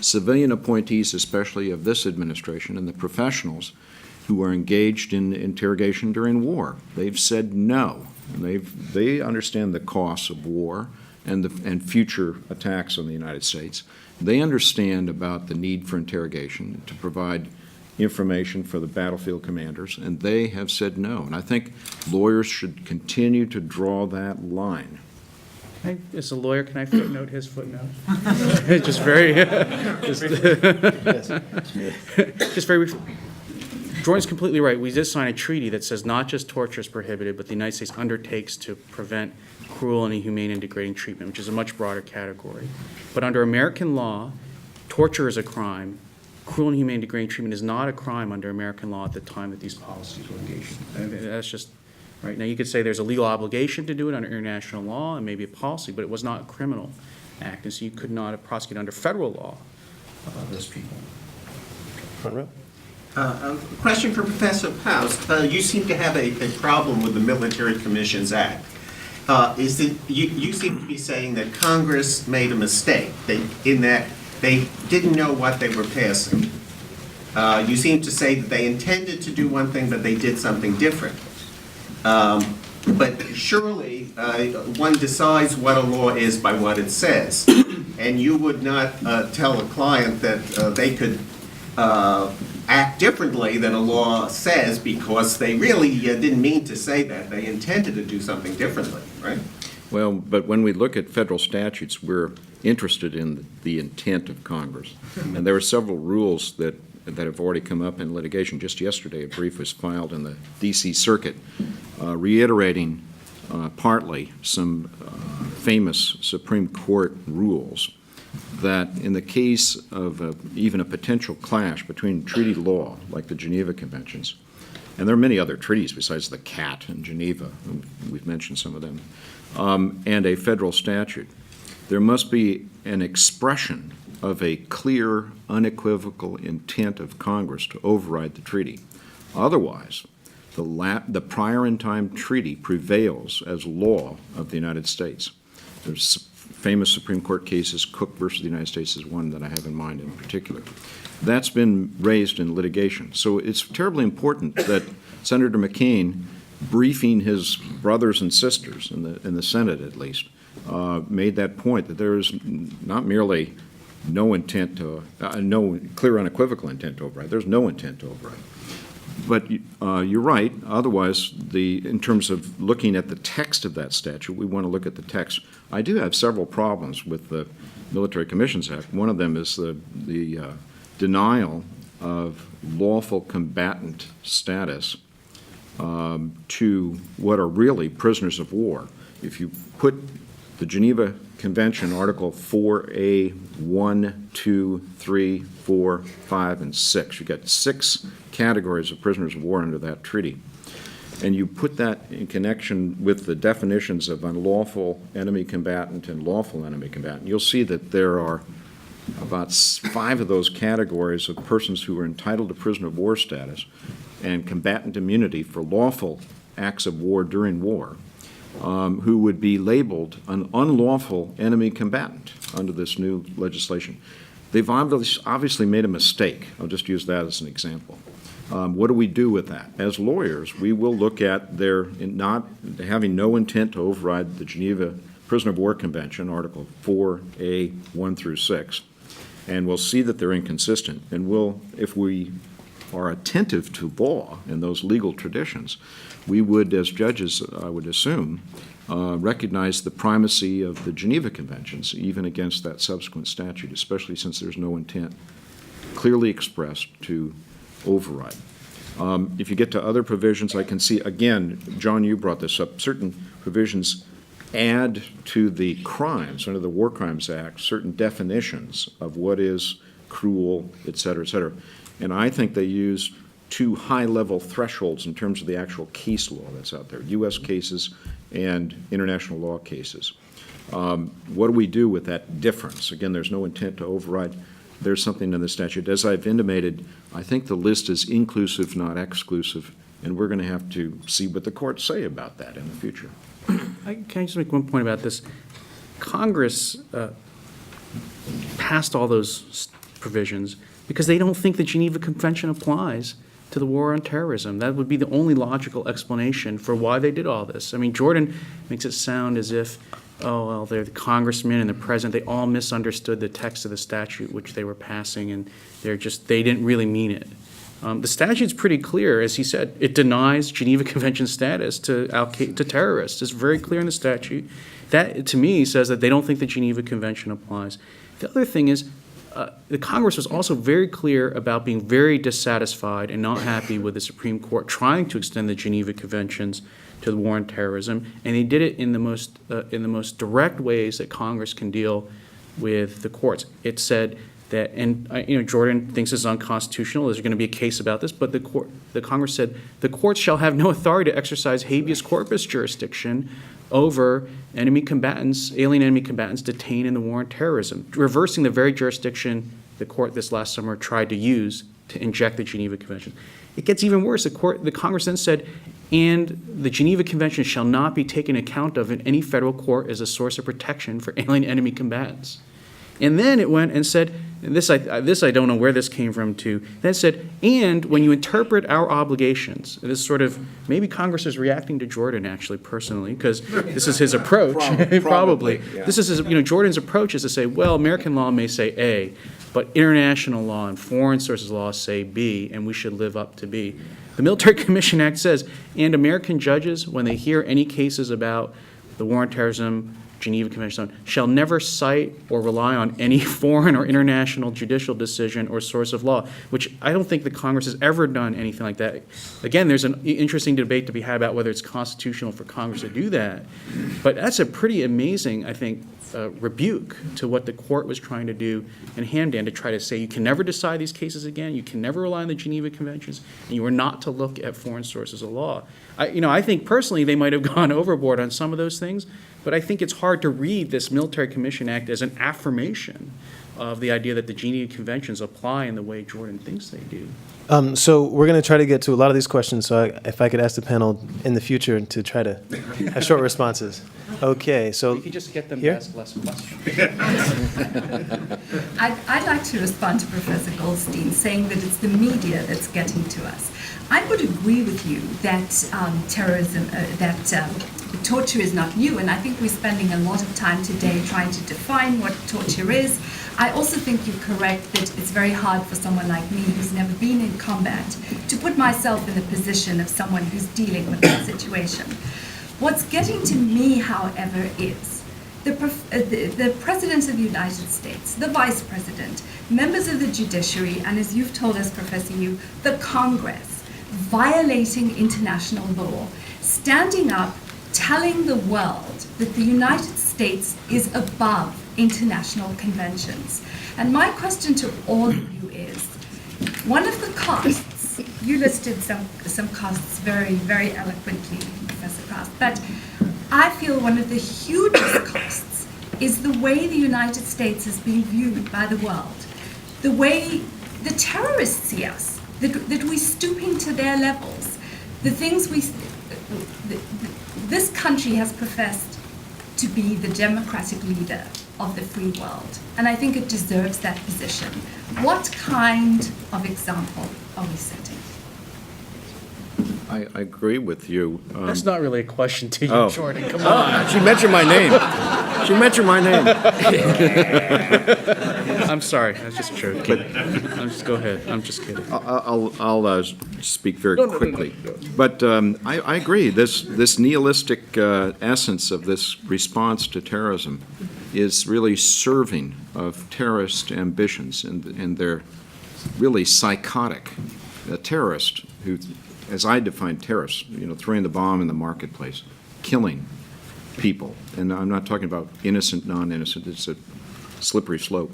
civilian appointees, especially of this administration, and the professionals who are engaged in interrogation during war, they've said no. They understand the costs of war and future attacks on the United States. They understand about the need for interrogation to provide information for the battlefield commanders, and they have said no. And I think lawyers should continue to draw that line. As a lawyer, can I footnote his footnote? Just very, just very, Jordan's completely right. We did sign a treaty that says not just torture is prohibited, but the United States undertakes to prevent cruel and inhumane and degrading treatment, which is a much broader category. But under American law, torture is a crime. Cruel and inhumane and degrading treatment is not a crime under American law at the time that these policies were engaged in. And that's just, right? Now, you could say there's a legal obligation to do it under international law and maybe a policy, but it was not a criminal act, and so you could not prosecute under federal law those people. Front row. A question for Professor Paust. You seem to have a problem with the Military Commissions Act. You seem to be saying that Congress made a mistake in that they didn't know what they were passing. You seem to say that they intended to do one thing, but they did something different. But surely one decides what a law is by what it says. And you would not tell a client that they could act differently than a law says because they really didn't mean to say that. They intended to do something differently, right? Well, but when we look at federal statutes, we're interested in the intent of Congress. And there are several rules that have already come up in litigation. Just yesterday, a brief was filed in the D.C. Circuit reiterating partly some famous Supreme Court rules that in the case of even a potential clash between treaty law, like the Geneva Conventions, and there are many other treaties besides the CAT in Geneva, we've mentioned some of them, and a federal statute, there must be an expression of a clear, unequivocal intent of Congress to override the treaty. Otherwise, the prior in time treaty prevails as law of the United States. There's famous Supreme Court cases. Cook versus the United States is one that I have in mind in particular. That's been raised in litigation. So it's terribly important that Senator McCain, briefing his brothers and sisters in the Senate at least, made that point that there is not merely no intent to, no clear unequivocal intent to override. There's no intent to override. But you're right. Otherwise, in terms of looking at the text of that statute, we want to look at the text. I do have several problems with the Military Commissions Act. One of them is the denial of lawful combatant status to what are really prisoners of war. If you put the Geneva Convention, Article 4A, 1, 2, 3, 4, 5, and 6. You got 6 categories of prisoners of war under that treaty. And you put that in connection with the definitions of unlawful enemy combatant and lawful enemy combatant. You'll see that there are about 5 of those categories of persons who are entitled to prisoner of war status and combatant immunity for lawful acts of war during war. Who would be labeled an unlawful enemy combatant under this new legislation. They've obviously made a mistake. I'll just use that as an example. What do we do with that? As lawyers, we will look at their not having no intent to override the Geneva Prisoner of War Convention, Article 4A, 1 through 6, and we'll see that they're inconsistent. And we'll, if we are attentive to law and those legal traditions, we would, as judges, I would assume, recognize the primacy of the Geneva Conventions, even against that subsequent statute, especially since there's no intent clearly expressed to override. If you get to other provisions, I can see, again, John, you brought this up, certain provisions add to the crimes, under the War Crimes Act, certain definitions of what is cruel, et cetera, et cetera. And I think they use 2 high-level thresholds in terms of the actual case law that's out there, U.S. cases and international law cases. What do we do with that difference? Again, there's no intent to override. There's something in the statute. As I've intimated, I think the list is inclusive, not exclusive, and we're going to have to see what the courts say about that in the future. Can I just make one point about this? Congress passed all those provisions because they don't think the Geneva Convention applies to the war on terrorism. That would be the only logical explanation for why they did all this. I mean, Jordan makes it sound as if, oh, well, they're the congressman and the president. They all misunderstood the text of the statute which they were passing, and they didn't really mean it. The statute's pretty clear, as he said. It denies Geneva Convention status to terrorists. It's very clear in the statute. That, to me, says that they don't think the Geneva Convention applies. The other thing is, the Congress was also very clear about being very dissatisfied and not happy with the Supreme Court trying to extend the Geneva Conventions to the war on terrorism, and they did it in the most direct ways that Congress can deal with the courts. It said that, and Jordan thinks it's unconstitutional. There's going to be a case about this, but the Congress said the courts shall have no authority to exercise habeas corpus jurisdiction over alien enemy combatants detained in the war on terrorism, reversing the very jurisdiction the court this last summer tried to use to inject the Geneva Convention. It gets even worse. The Congress then said, and the Geneva Convention shall not be taken account of in any federal court as a source of protection for alien enemy combatants. And then it went and said, and this I don't know where this came from too, then it said, and when you interpret our obligations, this sort of, maybe Congress is reacting to Jordan actually personally, because this is his approach, probably. Yeah. This is his, Jordan's approach is to say, well, American law may say A, but international law and foreign sources law say B, and we should live up to B. The Military Commission Act says, and American judges, when they hear any cases about the war on terrorism, Geneva Convention, shall never cite or rely on any foreign or international judicial decision or source of law, which I don't think the Congress has ever done anything like that. Again, there's an interesting debate to be had about whether it's constitutional for Congress to do that, but that's a pretty amazing, I think, rebuke to what the court was trying to do in Hamdan, to try to say you can never decide these cases again, you can never rely on the Geneva Conventions, and you are not to look at foreign sources of law. I think personally they might have gone overboard on some of those things, but I think it's hard to read this Military Commission Act as an affirmation of the idea that the Geneva Conventions apply in the way Jordan thinks they do. So we're going to try to get to a lot of these questions, so if I could ask the panel in the future to try to have short responses. Okay, so You can just get them to here? ask less questions. I'd like to respond to Professor Goldstein, saying that it's the media that's getting to us. I would agree with you that torture is not new, and I think we're spending a lot of time today trying to define what torture is. I also think you're correct that it's very hard for someone like me who's never been in combat to put myself in the position of someone who's dealing with that situation. What's getting to me, however, is the President of the United States, the Vice President, members of the judiciary, and as you've told us, Professor Yu, the Congress, violating international law, standing up, telling the world that the United States is above international conventions. And my question to all of you is, one of the costs, you listed some costs very, very eloquently, Professor Krauss, but I feel one of the hugest costs is the way the United States is being viewed by the world, the way the terrorists see us, that we're stooping to their levels, the things this country has professed to be the democratic leader of the free world, and I think it deserves that position. What kind of example are we setting? I agree with you. That's not really a question to you, Oh. Jordan. Come on. She mentioned my name. She mentioned my name. I'm sorry. I was just joking. Go ahead. I'm just kidding. I'll speak very quickly. But I agree. This nihilistic essence of this response to terrorism is really serving of terrorist ambitions, and they're really psychotic. A terrorist who, as I define terrorists, throwing the bomb in the marketplace, killing people, and I'm not talking about innocent, non-innocent, it's a slippery slope.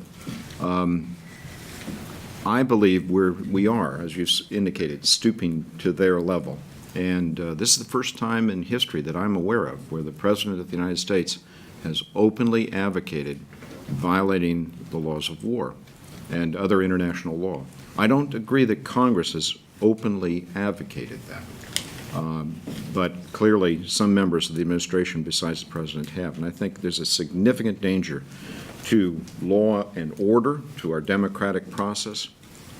I believe we are, as you indicated, stooping to their level. And this is the first time in history that I'm aware of where the President of the United States has openly advocated violating the laws of war and other international law. I don't agree that Congress has openly advocated that. But clearly, some members of the administration besides the President have. And I think there's a significant danger to law and order, to our democratic process.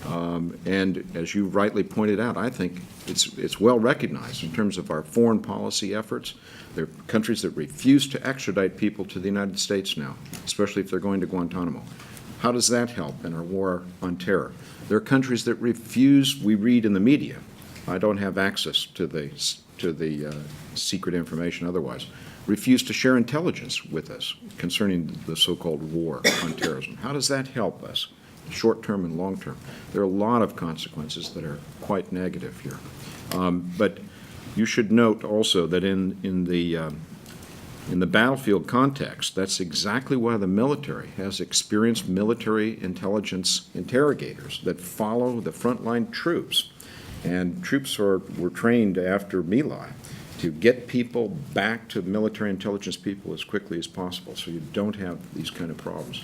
And as you rightly pointed out, I think it's well recognized in terms of our foreign policy efforts. There are countries that refuse to extradite people to the United States now, especially if they're going to Guantanamo. How does that help in our war on terror? There are countries that refuse, we read in the media, I don't have access to the secret information otherwise, refuse to share intelligence with us concerning the so-called war on terrorism. How does that help us, short-term and long-term? There are a lot of consequences that are quite negative here. But you should note also that in the battlefield context, that's exactly why the military has experienced military intelligence interrogators that follow the frontline troops. And troops were trained after My Lai to get people back to military intelligence people as quickly as possible so you don't have these kind of problems.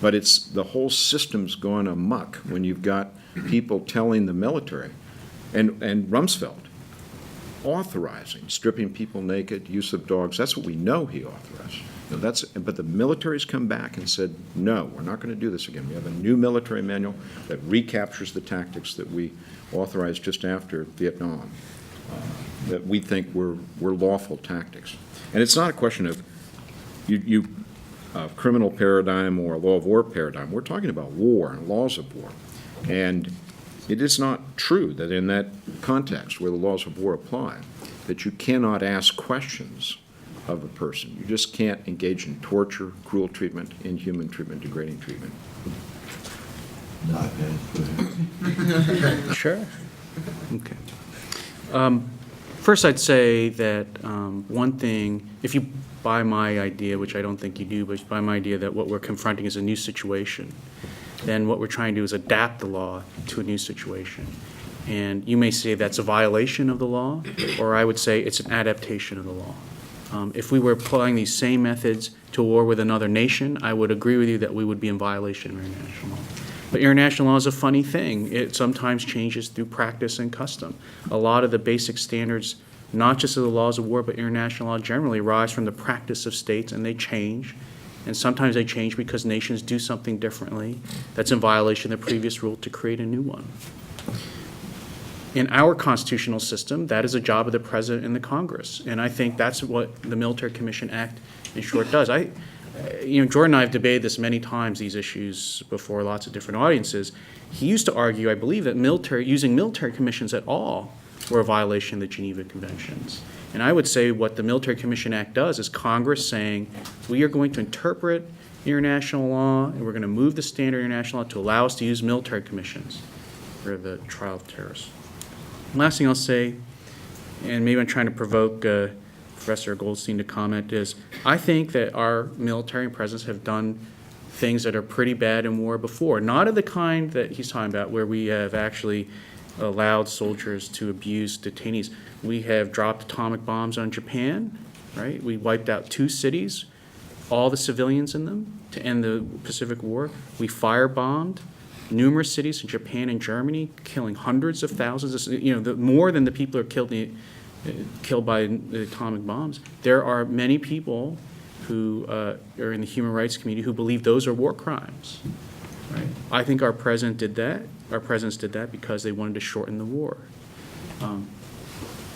But it's the whole system's going amok when you've got people telling the military, and Rumsfeld authorizing stripping people naked, use of dogs. That's what we know he authorized. You know, but the military's come back and said, no, we're not going to do this again. We have a new military manual that recaptures the tactics that we authorized just after Vietnam, that we think were lawful tactics. And it's not a question of criminal paradigm or a law of war paradigm. We're talking about war and laws of war. And it is not true that in that context where the laws of war apply, that you cannot ask questions of a person. You just can't engage in torture, cruel treatment, inhuman treatment, degrading treatment. Sure. Okay. First, I'd say that one thing, if you buy my idea, which I don't think you do, but if you buy my idea that what we're confronting is a new situation, then what we're trying to do is adapt the law to a new situation. And you may say that's a violation of the law, or I would say it's an adaptation of the law. If we were applying these same methods to a war with another nation, I would agree with you that we would be in violation of international law. But international law is a funny thing. It sometimes changes through practice and custom. A lot of the basic standards, not just of the laws of war, but international law generally, arise from the practice of states, and they change. And sometimes they change because nations do something differently that's in violation of the previous rule to create a new one. In our constitutional system, that is a job of the President and the Congress. And I think that's what the Military Commission Act, in short, does. Jordan and I have debated this many times, these issues, before lots of different audiences. He used to argue, I believe, that using military commissions at all were a violation of the Geneva Conventions. And I would say what the Military Commission Act does is Congress saying, we are going to interpret international law, and we're going to move the standard international law to allow us to use military commissions for the trial of terrorists. Last thing I'll say, and maybe I'm trying to provoke Professor Goldstein to comment, is I think that our military and presidents have done things that are pretty bad in war before. Not of the kind that he's talking about, where we have actually allowed soldiers to abuse detainees. We have dropped atomic bombs on Japan, right? We wiped out 2 cities, all the civilians in them, to end the Pacific War. We firebombed numerous cities in Japan and Germany, killing hundreds of thousands, more than the people who are killed by the atomic bombs. There are many people who are in the human rights community who believe those are war crimes. Right? I think our president did that. Our presidents did that because they wanted to shorten the war.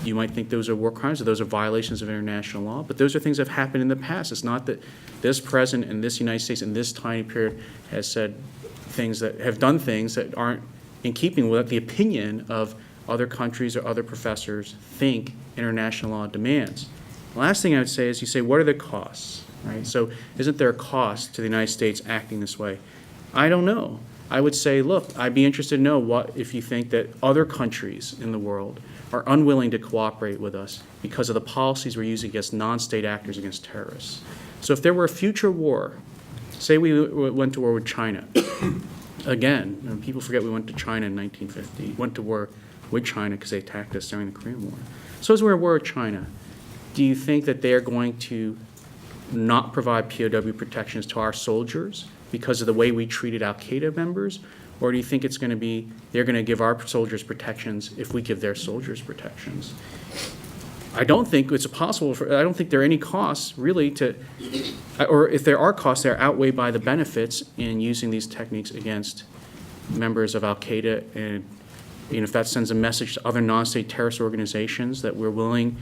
You might think those are war crimes or those are violations of international law, but those are things that have happened in the past. It's not that this president in this United States in this tiny period has said things that have done things that aren't in keeping with the opinion of other countries or other professors think international law demands. The last thing I would say is you say, what are the costs? Right? So isn't there a cost to the United States acting this way? I don't know. I would say, look, I'd be interested to know what if you think that other countries in the world are unwilling to cooperate with us because of the policies we're using against non-state actors, against terrorists. So if there were a future war, say we went to war with China, again, people forget we went to China in 1950, went to war with China because they attacked us during the Korean War. So as we're at war with China, do you think that they're going to not provide POW protections to our soldiers because of the way we treated Al-Qaeda members? Or do you think it's going to be they're going to give our soldiers protections if we give their soldiers protections? I don't think it's possible. I don't think there are any costs really or if there are costs, they're outweighed by the benefits in using these techniques against members of Al-Qaeda and if that sends a message to other non-state terrorist organizations that we're willing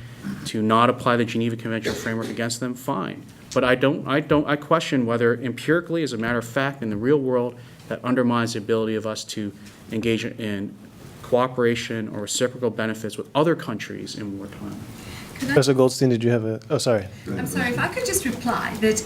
to not apply the Geneva Convention framework against them, fine. But I question whether empirically, as a matter of fact, in the real world, that undermines the ability of us to engage in cooperation or reciprocal benefits with other countries in wartime. Professor Goldstein, did you have a, oh, sorry. I'm sorry, if I could just reply that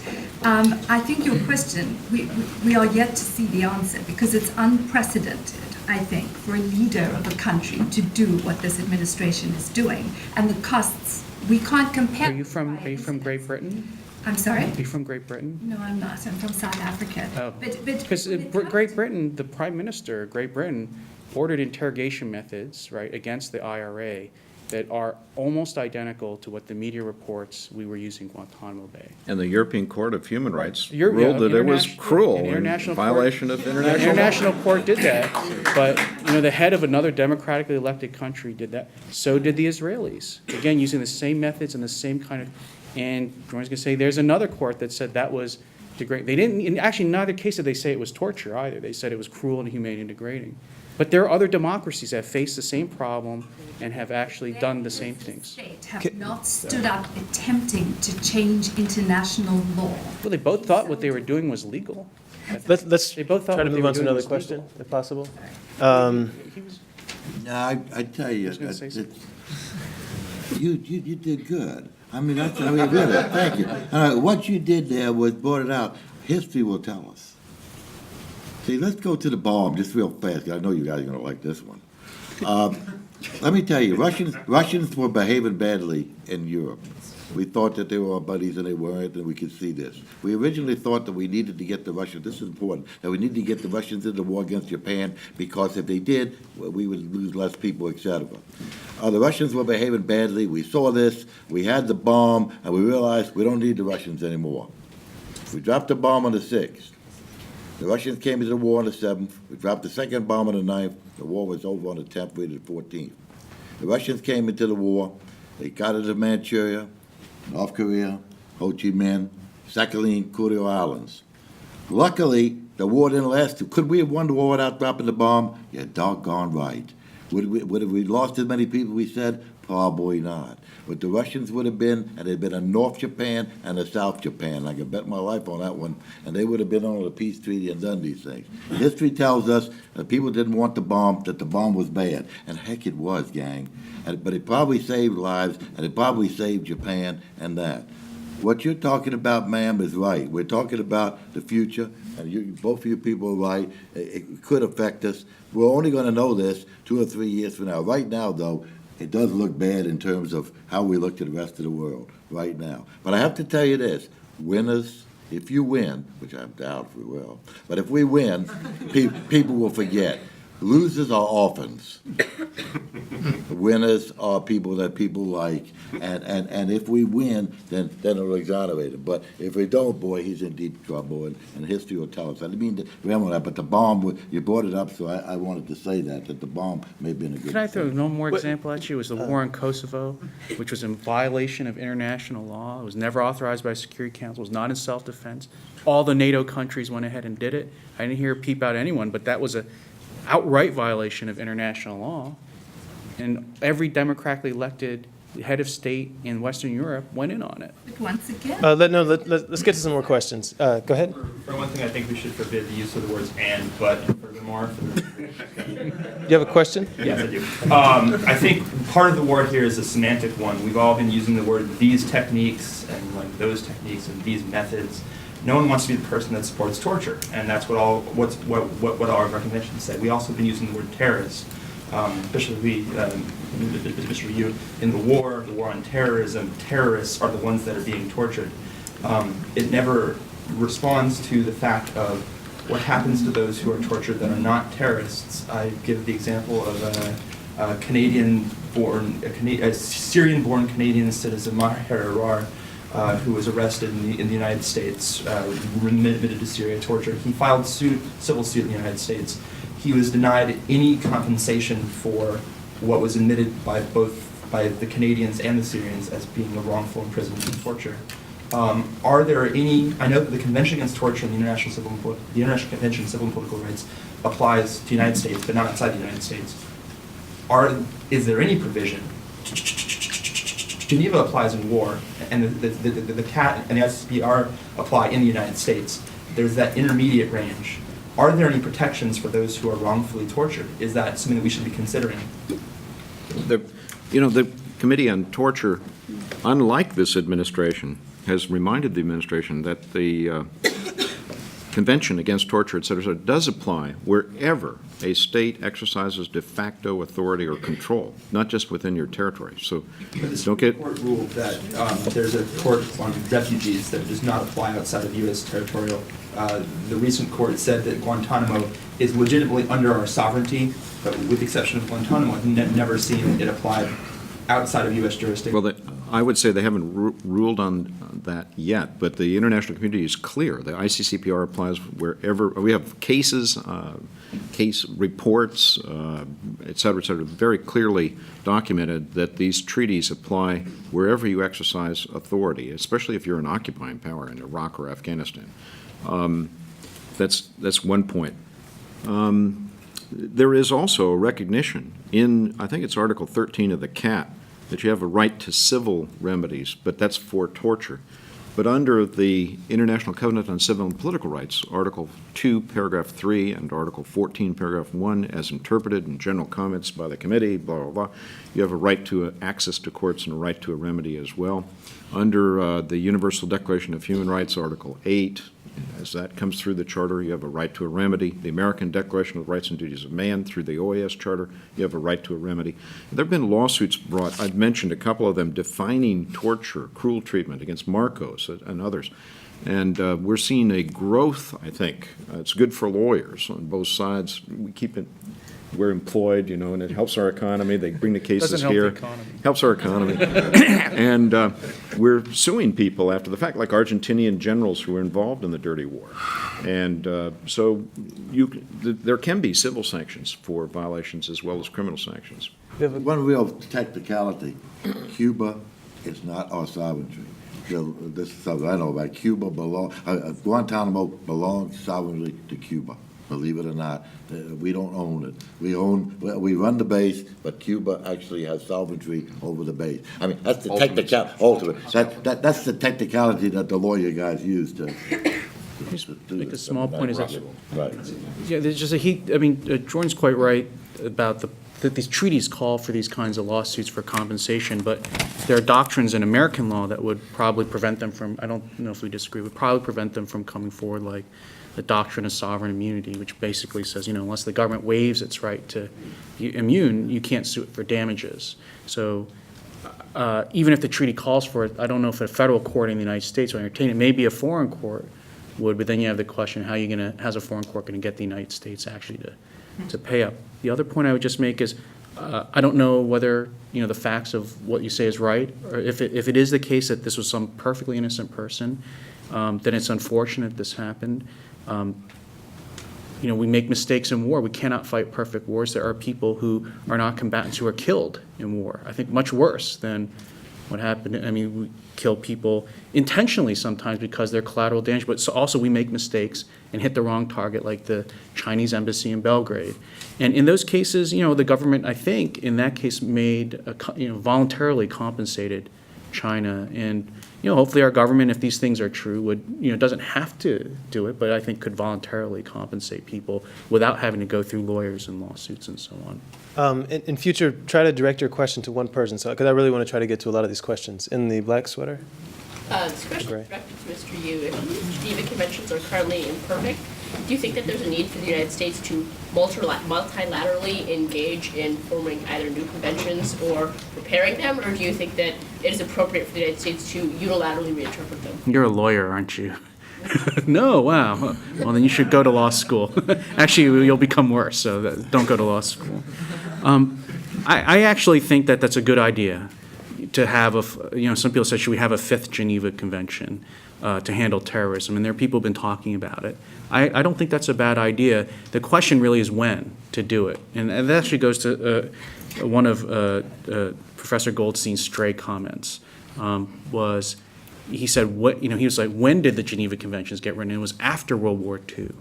I think your question, we are yet to see the answer because it's unprecedented, I think, for a leader of a country to do what this administration is doing. And the costs, we can't compare. Are you from Great Britain? I'm sorry? Are you from Great Britain? No, I'm not. I'm from South Africa. Oh. But Because Great Britain, the Prime Minister of Great Britain ordered interrogation methods, right, against the IRA that are almost identical to what the media reports we were using Guantanamo Bay. And the European Court of Human Rights Europe, ruled that it was international- cruel an in international violation court- of An international law. international court did that, but, the head of another democratically elected country did that. So did the Israelis. Again, using the same methods and the same kind of, and I was gonna say, there's another court that said that was degrading. They didn't, in actually neither case did they say it was torture either. They said it was cruel and inhumane and degrading. But there are other democracies that have faced the same problem and have actually done the same things. States have not stood up attempting to change international law. Well, they both thought what they were doing was legal. Let's They both thought try to what they move were on to doing another was question, legal. if possible. He was- No, I tell you, gonna say something. you did good. I mean, really, thank you. What you did there was brought it out. History will tell us. See, let's go to the bomb just real fast, 'cause I know you guys are going to like this one. Let me tell you, Russians were behaving badly in Europe. We thought that they were our buddies, and they weren't, and we could see this. We originally thought that we needed to get the Russians, this is important, that we needed to get the Russians into the war against Japan, because if they did, we would lose less people, etc. The Russians were behaving badly. We saw this. We had the bomb, and we realized we don't need the Russians anymore. We dropped the bomb on the 6th. The Russians came into the war on the 7th. We dropped the second bomb on the 9th. The war was over on the 10th, we did the 14th. The Russians came into the war. They got into Manchuria, North Korea, Ho Chi Minh, Sakhalin, Kuril Islands. Luckily, the war didn't last. Could we have won the war without dropping the bomb? You're doggone right. Would have we lost as many people we said? Probably not. But the Russians would have been, and there'd been a North Japan and a South Japan. I could bet my life on that one. And they would have been on the peace treaty and done these things. History tells us that people didn't want the bomb, that the bomb was bad. And heck, it was, gang. But it probably saved lives, and it probably saved Japan and that. What you're talking about, ma'am, is right. We're talking about the future, and both of you people are right. It could affect us. We're only going to know this 2 or 3 years from now. Right now, though, it does look bad in terms of how we look to the rest of the world right now. But I have to tell you this, winners, if you win, which I doubt if we will, but if we win, people will forget. Losers are orphans. Winners are people that people like, and if we win, then it'll exonerate him. But if we don't, boy, he's in deep trouble, and history will tell us. I didn't mean to remember that, but the bomb, you brought it up, so I wanted to say that the bomb may have been a good Can I throw thing. one more example at you? It was the war in Kosovo, which was in violation of international law. It was never authorized by Security Council. It was not in self-defense. All the NATO countries went ahead and did it. I didn't hear a peep out anyone, but that was a outright violation of international law. And every democratically elected head of state in Western Europe went in on it. But once again, Let's get to some more questions. Go ahead. For one thing, I think we should forbid the use of the words and, but, and furthermore. You have a question? Yes, I do. I think part of the war here is a semantic one. We've all been using the word these techniques and like those techniques and these methods. No one wants to be the person that supports torture, and that's what all our conventions say. We also have been using the word terrorist, especially you in the war on terrorism. Terrorists are the ones that are being tortured. It never responds to the fact of what happens to those who are tortured that are not terrorists. I give the example of a Syrian-born Canadian citizen, Maher Arar, who was arrested in the United States, remitted to Syria, tortured. He filed civil suit in the United States. He was denied any compensation for what was admitted by the Canadians and the Syrians as being a wrongful imprisonment and torture. Are there any? I know that the Convention Against Torture and the International Convention on Civil and Political Rights applies to the United States, but not outside the United States. is there any provision? Geneva applies in war, and the CAT and the ICCPR apply in the United States. There's that intermediate range. Are there any protections for those who are wrongfully tortured? Is that something that we should be considering? The Committee on Torture, unlike this administration, has reminded the administration that the Convention Against Torture, et cetera, does apply wherever a state exercises de facto authority or control, not just within your territory. So don't get... The court ruled that there's a court on refugees that does not apply outside of U.S. territorial. The recent court said that Guantanamo is legitimately under our sovereignty, but with the exception of Guantanamo, I've never seen it applied outside of U.S. jurisdiction. Well, I would say they haven't ruled on that yet, but the international community is clear. The ICCPR applies wherever. We have cases, case reports, et cetera, very clearly documented that these treaties apply wherever you exercise authority, especially if you're an occupying power in Iraq or Afghanistan. That's one point. There is also a recognition in, I think it's Article 13 of the CAT, that you have a right to civil remedies, but that's for torture. But under the International Covenant on Civil and Political Rights, Article 2, Paragraph 3, and Article 14, Paragraph 1, as interpreted in general comments by the committee, blah, blah, blah, you have a right to access to courts and a right to a remedy as well. Under the Universal Declaration of Human Rights, Article 8, as that comes through the Charter, you have a right to a remedy. The American Declaration of the Rights and Duties of Man, through the OAS Charter, you have a right to a remedy. There have been lawsuits brought, I've mentioned a couple of them, defining torture, cruel treatment against Marcos and others. And we're seeing a growth, I think. It's good for lawyers on both sides. We're employed, and it helps our economy. They bring the cases Doesn't help here. the economy. Helps our economy. And we're suing people after the fact, like Argentinian generals who were involved in the dirty war. And so there can be civil sanctions for violations as well as criminal sanctions. One real technicality, Cuba is not our sovereignty. So this is something I know about. Guantanamo belongs sovereignly to Cuba. Believe it or not, we don't own it. We run the base, but Cuba actually has sovereignty over the base. I mean, that's the ultimate. That's the technicality that the lawyer guys use to make a small point is that, right. yeah, there's just Jordan's quite right about that these treaties call for these kinds of lawsuits for compensation, but there are doctrines in American law that would probably prevent them from, I don't know if we disagree, would probably prevent them from coming forward, like the doctrine of sovereign immunity, which basically says, unless the government waives its right to be immune, you can't sue it for damages. So even if the treaty calls for it, I don't know if a federal court in the United States will entertain it. Maybe a foreign court would, but then you have the question, how's a foreign court going to get the United States actually to pay up? The other point I would just make is, I don't know whether, the facts of what you say is right, or if it is the case that this was some perfectly innocent person, then it's unfortunate this happened. We make mistakes in war. We cannot fight perfect wars. There are people who are not combatants who are killed in war. I think much worse than what happened. We kill people intentionally sometimes because they're collateral damage, but also we make mistakes and hit the wrong target, like the Chinese embassy in Belgrade. And in those cases, the government, I think, in that case, voluntarily compensated China. And hopefully our government, if these things are true, would doesn't have to do it, but I think could voluntarily compensate people without having to go through lawyers and lawsuits and so on. In future, try to direct your question to one person, because I really want to try to get to a lot of these questions. In the black sweater? This question is directed to Mr. Yu. If the Geneva Conventions are currently imperfect, do you think that there's a need for the United States to multilaterally engage in forming either new conventions or repairing them, or do you think that it is appropriate for the United States to unilaterally reinterpret them? You're a lawyer, aren't you? No, wow. Well, then you should go to law school. Actually, you'll become worse, so don't go to law school. I actually think that that's a good idea to have some people say, should we have a fifth Geneva Convention to handle terrorism? And there are people who've been talking about it. I don't think that's a bad idea. The question really is when to do it. And that actually goes to one of Professor Goldstein's stray comments, he said, he was like, when did the Geneva Conventions get written? And it was after World War II.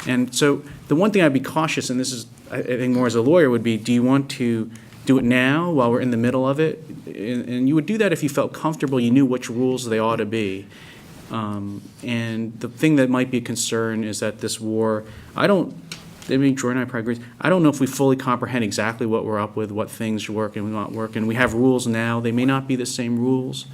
And so the one thing I'd be cautious, and this is, I think more as a lawyer, would be, do you want to do it now while we're in the middle of it. And you would do that if you felt comfortable, you knew which rules they ought to be. And the thing that might be a concern is that this war, I mean, Jordan and I probably agree, I don't know if we fully comprehend exactly what we're up with, what things work and not work. And we have rules now. They may not be the same rules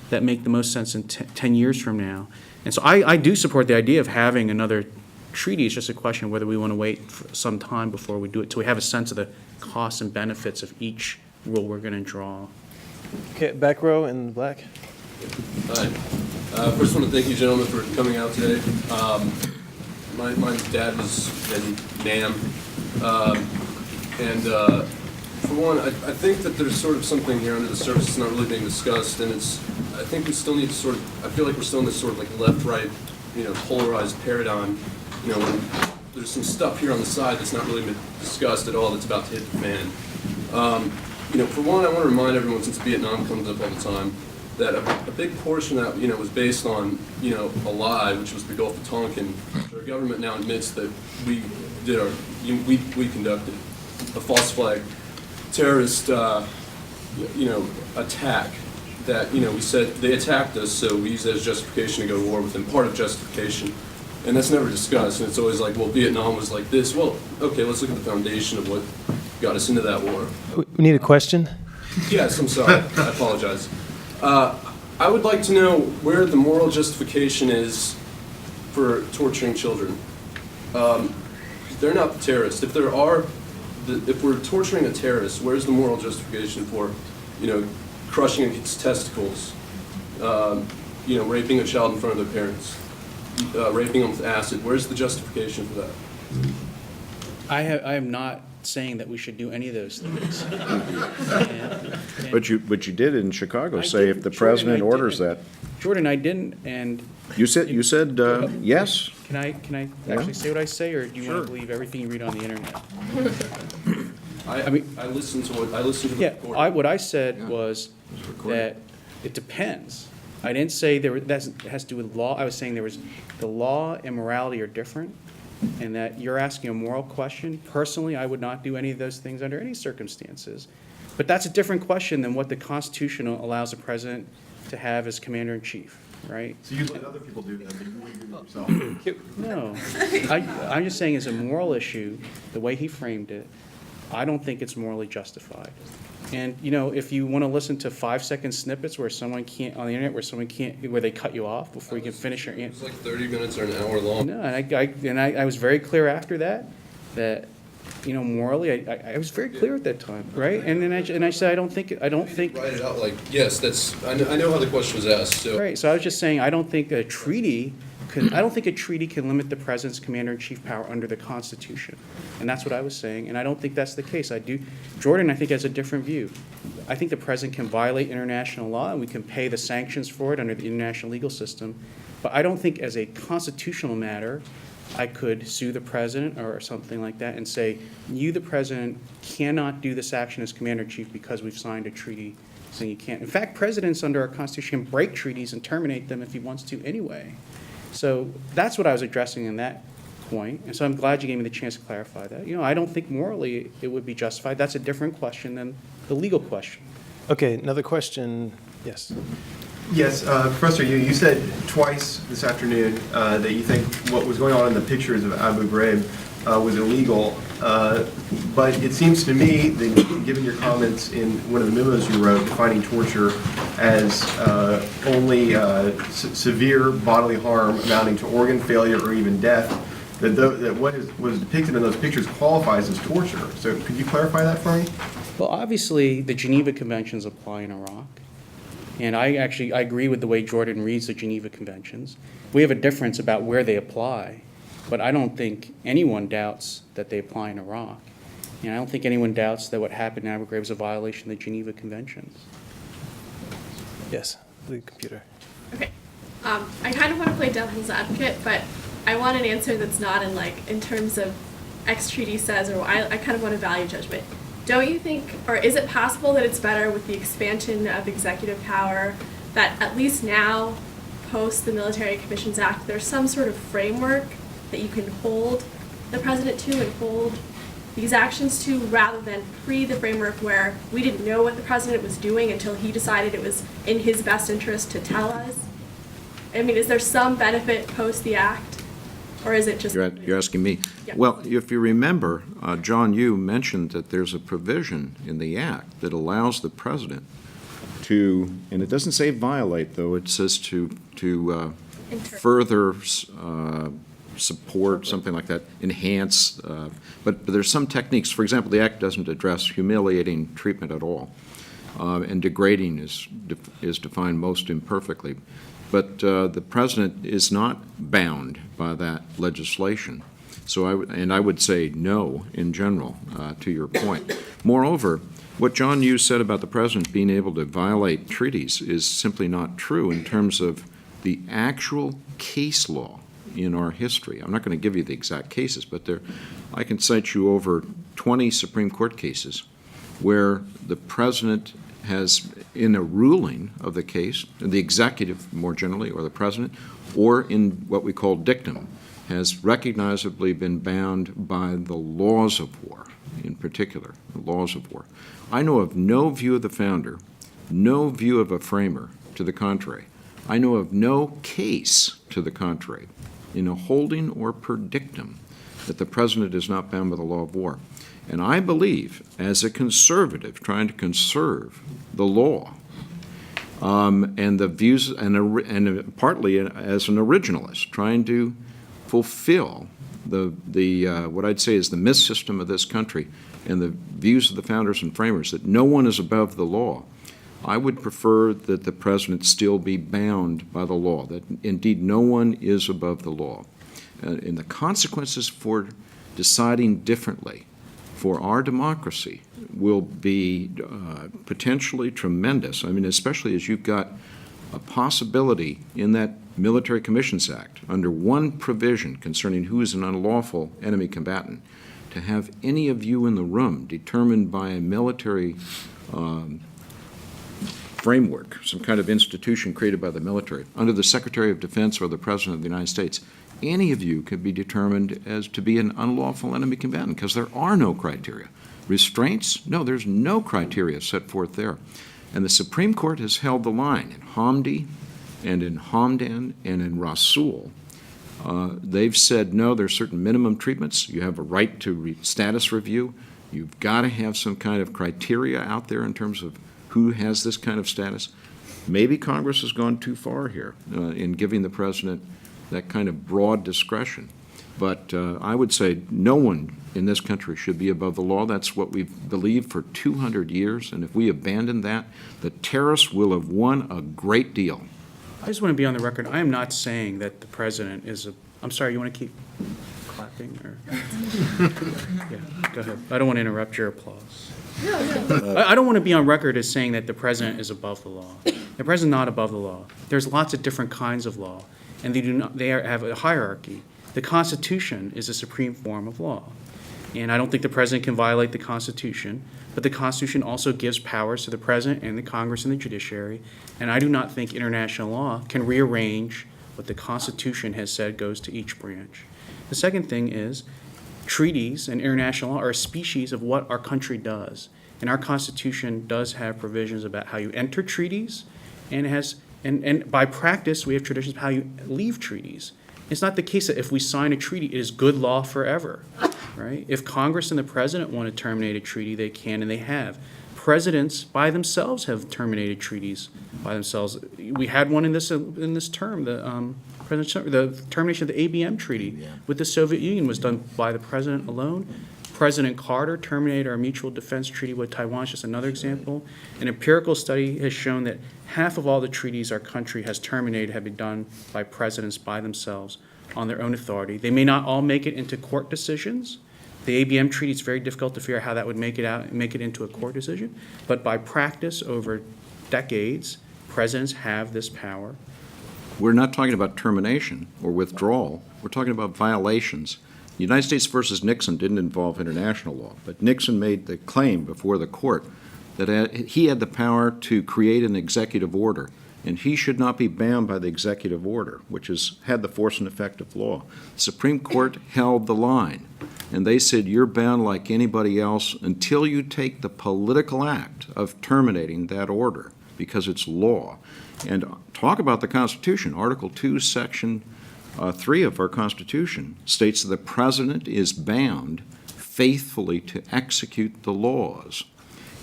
that make the most sense in 10 years from now. And so I do support the idea of having another treaty. It's just a question of whether we want to wait for some time before we do it, so we have a sense of the costs and benefits of each rule we're going to draw. Okay, back row in the black. Hi. First, I want to thank you, gentlemen, for coming out today. My dad was in NAM, and for one, I think that there's sort of something here under the surface that's not really being discussed, and I think we still need to sort of, I feel like we're still in this sort of like left-right, polarized paradigm, when there's some stuff here on the side that's not really been discussed at all that's about to hit the fan. For one, I want to remind everyone, since Vietnam comes up all the time, that a big portion of that, was based on, a lie, which was the Gulf of Tonkin. Our government now admits that we conducted a false flag terrorist, attack that, we said they attacked us, so we used that as justification to go to war with them, part of justification. And that's never discussed, and it's always like, well, Vietnam was like this. Well, okay, let's look at the foundation of what got us into that war. We need a question. Yes, I'm sorry. I apologize. I would like to know where the moral justification is for torturing children. They're not the terrorists. If we're torturing a terrorist, where's the moral justification for, crushing its testicles, raping a child in front of their parents, raping them with acid? Where's the justification for that? I am not saying that we should do any of those things. But you did in Chicago I say didn't. if the Jordan, president I orders didn't. that. Jordan, I didn't, and You said yes. can I actually say what I say, or do you want to believe everything you read on the internet? I listened to the Yeah, recording. what I said was that it depends. I didn't say that has to do with law. I was saying the law and morality are different, and that you're asking a moral question. Personally, I would not do any of those things under any circumstances. But that's a different question than what the Constitution allows the president to have as commander-in-chief, right? So you let other people do that, but you wouldn't do it yourself? No. I'm just saying it's a moral issue, the way he framed it. I don't think it's morally justified. And, if you want to listen to 5-second snippets where someone can't, on the internet, where they cut you off before you can finish your It was answer. like 30 minutes or an hour long. No, and I was very clear after that, morally, I was very clear at that time, right? And then I said, I don't think. Write it out like, yes, I know how the question was asked, so. Right, so I was just saying, I don't think a treaty can limit the president's commander-in-chief power under the Constitution. And that's what I was saying, and I don't think that's the case. Jordan, I think, has a different view. I think the president can violate international law, and we can pay the sanctions for it under the international legal system. But I don't think as a constitutional matter, I could sue the president or something like that and say, you, the president, cannot do this action as commander-in-chief because we've signed a treaty saying you can't. In fact, presidents under our Constitution can break treaties and terminate them if he wants to anyway. So that's what I was addressing in that point. And so I'm glad you gave me the chance to clarify that. I don't think morally it would be justified. That's a different question than the legal question. Okay, another question. Yes. Yes, Professor, you said twice this afternoon that you think what was going on in the pictures of Abu Ghraib was illegal. But it seems to me that, given your comments in one of the memos you wrote, defining torture as only severe bodily harm amounting to organ failure or even death, that what was depicted in those pictures qualifies as torture. So could you clarify that for me? Well, obviously, the Geneva Conventions apply in Iraq. And I agree with the way Jordan reads the Geneva Conventions. We have a difference about where they apply, but I don't think anyone doubts that they apply in Iraq. And I don't think anyone doubts that what happened in Abu Ghraib is a violation of the Geneva Conventions. Yes, the computer. Okay. I kind of want to play devil's advocate, but I want an answer that's not in terms of X treaty says, or I kind of want a value judgment. Don't you think, or is it possible that it's better with the expansion of executive power that at least now, post the Military Commissions Act, there's some sort of framework that you can hold the president to and hold these actions to, rather than pre the framework where we didn't know what the president was doing until he decided it was in his best interest to tell us? I mean, is there some benefit post the act, or is it just? You're asking me? Yeah. Well, if you remember, John Yoo mentioned that there's a provision in the act that allows the president to, and it doesn't say violate, though, it says to further support, something like that, enhance, but there's some techniques. For example, the act doesn't address humiliating treatment at all, and degrading is defined most imperfectly. But the president is not bound by that legislation. So I would say no in general, to your point. Moreover, what John Yoo said about the president being able to violate treaties is simply not true in terms of the actual case law in our history. I'm not going to give you the exact cases, but I can cite you over 20 Supreme Court cases where the president has, in a ruling of the case, the executive more generally, or the president, or in what we call dictum, has recognizably been bound by the laws of war, in particular, the laws of war. I know of no view of the founder, no view of a framer to the contrary. I know of no case to the contrary, in a holding or per dictum, that the president is not bound by the law of war. And I believe, as a conservative trying to conserve the law, and the views, and partly as an originalist trying to fulfill the what I'd say is the myth system of this country and the views of the founders and framers that no one is above the law, I would prefer that the president still be bound by the law, that indeed no one is above the law. And the consequences for deciding differently for our democracy will be potentially tremendous. I mean, especially as you've got a possibility in that Military Commissions Act, under one provision concerning who is an unlawful enemy combatant, to have any of you in the room determined by a military framework, some kind of institution created by the military, under the Secretary of Defense or the President of the United States, any of you could be determined as to be an unlawful enemy combatant because there are no criteria. Restraints? No, there's no criteria set forth there. And the Supreme Court has held the line in Hamdi and in Hamdan and in Rasul. They've said, no, there's certain minimum treatments. You have a right to status review. You've got to have some kind of criteria out there in terms of who has this kind of status. Maybe Congress has gone too far here in giving the president that kind of broad discretion. But I would say no one in this country should be above the law. That's what we've believed for 200 years. And if we abandon that, the terrorists will have won a great deal. I just want to be on the record. I am not saying that the president is a, I'm sorry, you want to keep clapping? Or? Yeah, go ahead. I don't want to interrupt your applause. I don't want to be on record as saying that the president is above the law. The president's not above the law. There's lots of different kinds of law, and they have a hierarchy. The Constitution is a supreme form of law, and I don't think the president can violate the Constitution, but the Constitution also gives powers to the president and the Congress and the judiciary, and I do not think international law can rearrange what the Constitution has said goes to each branch. The second thing is treaties and international law are a species of what our country does, and our Constitution does have provisions about how you enter treaties, and and by practice we have traditions of how you leave treaties. It's not the case that if we sign a treaty, it is good law forever, right? If Congress and the president want to terminate a treaty, they can and they have. Presidents by themselves have terminated treaties by themselves. We had one in this term. The termination of the ABM treaty with the Soviet Union was done by the president alone. President Carter terminated our mutual defense treaty with Taiwan. It's just another example. An empirical study has shown that half of all the treaties our country has terminated have been done by presidents by themselves on their own authority. They may not all make it into court decisions. The ABM treaty, it's very difficult to figure out how that would make it into a court decision. But by practice over decades, presidents have this power. We're not talking about termination or withdrawal. We're talking about violations. The United States versus Nixon didn't involve international law, but Nixon made the claim before the court that he had the power to create an executive order and he should not be bound by the executive order, which has had the force and effect of law. The Supreme Court held the line, and they said you're bound like anybody else until you take the political act of terminating that order, because it's law. And talk about the Constitution. Article 2, Section 3 of our Constitution states that the President is bound faithfully to execute the laws.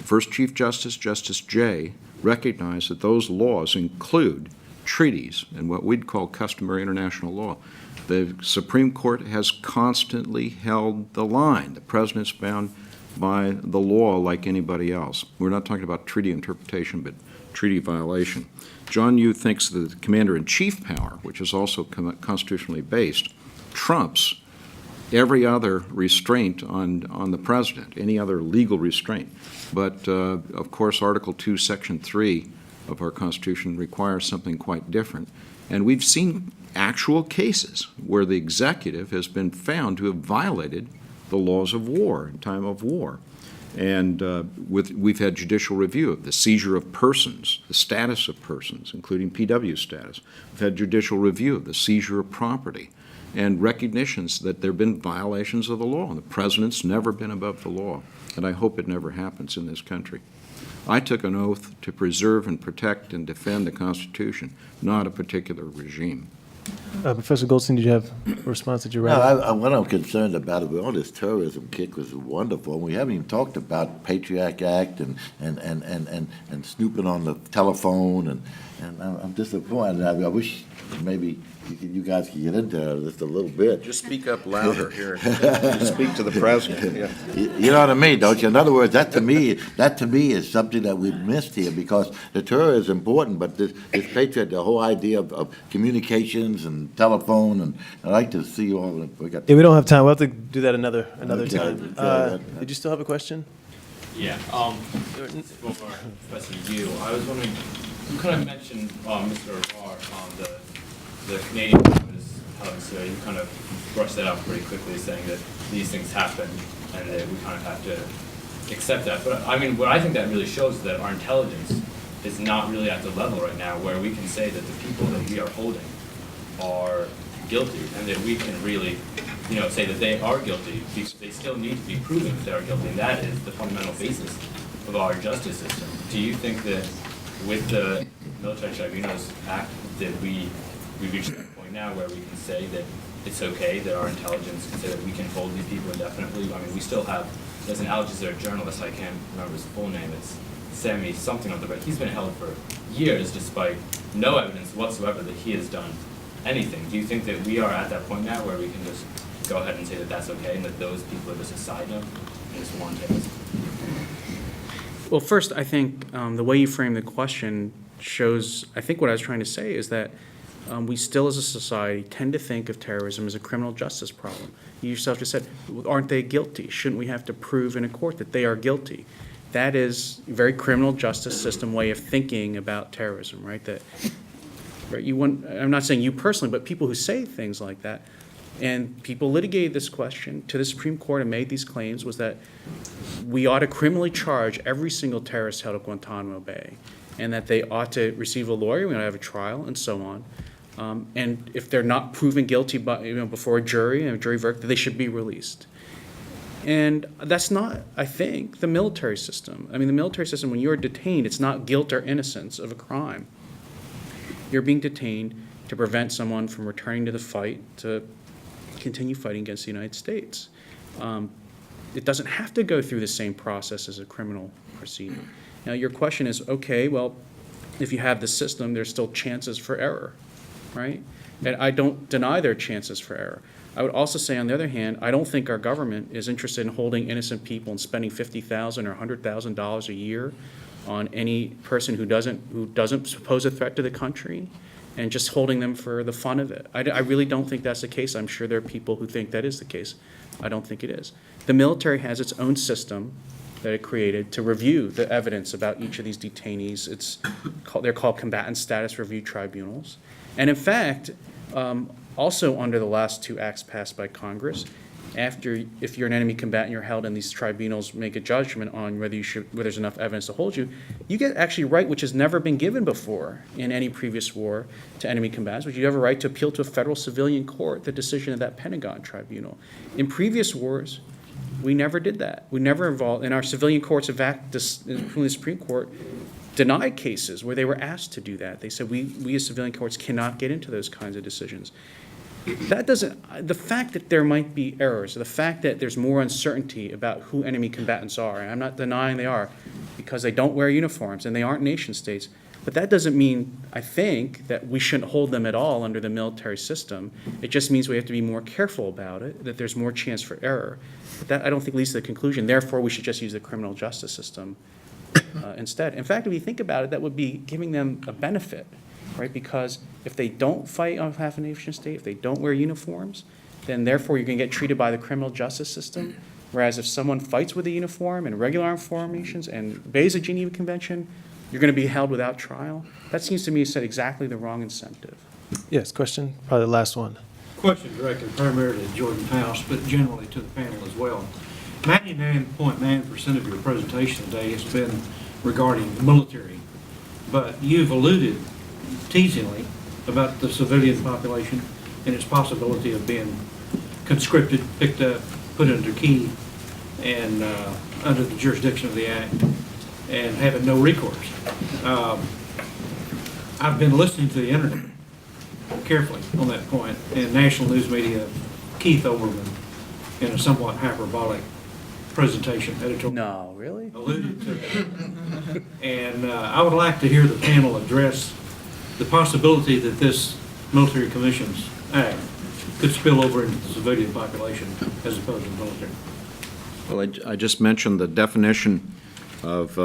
First Chief Justice, Justice Jay, recognized that those laws include treaties and what we'd call customary international law. The Supreme Court has constantly held the line. The President's bound by the law like anybody else. We're not talking about treaty interpretation, but treaty violation. John Yoo thinks that the commander-in-chief power, which is also constitutionally based, trumps every other restraint on the president, any other legal restraint. But, of course, Article 2, Section 3 of our Constitution requires something quite different. And we've seen actual cases where the executive has been found to have violated the laws of war in time of war. And we've had judicial review of the seizure of persons, the status of persons, including PW status. We've had judicial review of the seizure of property and recognitions that there have been violations of the law. And the president's never been above the law, and I hope it never happens in this country. I took an oath to preserve and protect and defend the Constitution, not a particular regime. Professor Goldstein, did you have a response that you read? No, what I'm concerned about is all this terrorism kick was wonderful. And we haven't even talked about Patriot Act and snooping on the telephone, and I'm disappointed. I wish maybe you guys could get into it just a little bit. Just speak up louder here. Just speak to the president. Yeah. You know what I mean, don't you? In other words, that to me is something that we've missed here, because the tour is important, but this Patriot, the whole idea of communications and telephone, and I'd like to see all of it. Yeah, we don't have time. We'll have to do that another Okay, time. okay. Did you still have a question? Yeah, for Professor Yu, I was wondering, you kind of mentioned, Mr. Arvar, the Canadian is having, so you kind of brushed that out pretty quickly, saying that these things happen and that we kind of have to accept that. But I mean, what I think that really shows is that our intelligence is not really at the level right now where we can say that the people that we are holding are guilty, and that we can really, say that they are guilty, because they still need to be proven that they are guilty, and that is the fundamental basis of our justice system. Do you think that with the Military Tribunals Act that we've reached that point now where we can say that it's okay, that our intelligence can say that we can hold these people indefinitely? I mean, we still have, there's an Al Jazeera journalist, I can't remember his full name, it's Sami something on the but he's been held for years despite no evidence whatsoever that he has done anything. Do you think that we are at that point now where we can just go ahead and say that that's okay and that those people are just a side note and just one case? Well, first, I think the way you frame the question shows, I think what I was trying to say is that we still as a society tend to think of terrorism as a criminal justice problem. You yourself just said, aren't they guilty? Shouldn't we have to prove in a court that they are guilty? That is a very criminal justice system way of thinking about terrorism, right? That, right, I'm not saying you personally, but people who say things like that, and people litigated this question to the Supreme Court and made these claims, was that we ought to criminally charge every single terrorist held at Guantanamo Bay, and that they ought to receive a lawyer, we ought to have a trial, and so on. And if they're not proven guilty before a jury and a jury verdict, they should be released. And that's not, I think, the military system. I mean, the military system, when you're detained, it's not guilt or innocence of a crime. You're being detained to prevent someone from returning to the fight to continue fighting against the United States. It doesn't have to go through the same process as a criminal proceeding. Now, your question is, okay, well, if you have the system, there's still chances for error, right? And I don't deny there are chances for error. I would also say, on the other hand, I don't think our government is interested in holding innocent people and spending $50,000 or $100,000 a year on any person who doesn't pose a threat to the country, and just holding them for the fun of it. I really don't think that's the case. I'm sure there are people who think that is the case. I don't think it is. The military has its own system that it created to review the evidence about each of these detainees. They're called combatant status review tribunals. And in fact, also under the last two acts passed by Congress, after, if you're an enemy combatant, you're held and these tribunals make a judgment on whether there's enough evidence to hold you, you get actually a right which has never been given before in any previous war to enemy combatants, which you have a right to appeal to a federal civilian court, the decision of that Pentagon tribunal. In previous wars, we never did that. We never involved, and our civilian courts, including the Supreme Court, denied cases where they were asked to do that. They said, we as civilian courts cannot get into those kinds of decisions. That doesn't, the fact that there might be errors, the fact that there's more uncertainty about who enemy combatants are, and I'm not denying they are, because they don't wear uniforms and they aren't nation states, but that doesn't mean, I think, that we shouldn't hold them at all under the military system. It just means we have to be more careful about it, that there's more chance for error. But that, I don't think, leads to the conclusion, therefore, we should just use the criminal justice system instead. In fact, if you think about it, that would be giving them a benefit, right? Because if they don't fight on behalf of a nation state, if they don't wear uniforms, then therefore you're going to get treated by the criminal justice system. Whereas if someone fights with a uniform in regular armed formations and obeys the Geneva Convention, you're going to be held without trial. That seems to me to set exactly the wrong incentive. Yes, question? Probably the last one. Question directed primarily to Jordan House, but generally to the panel as well. 99.9% of your presentation today has been regarding the military, but you've alluded teasingly about the civilian population and its possibility of being conscripted, picked up, put under key, and under the jurisdiction of the Act, and having no recourse. I've been listening to the internet carefully on that point, and national news media, Keith Olbermann, in a somewhat hyperbolic presentation, editorial. No, really? Alluded to that. And I would like to hear the panel address the possibility that this Military Commissions Act could spill over into the civilian population as opposed to the military. Well, I just mentioned the definition of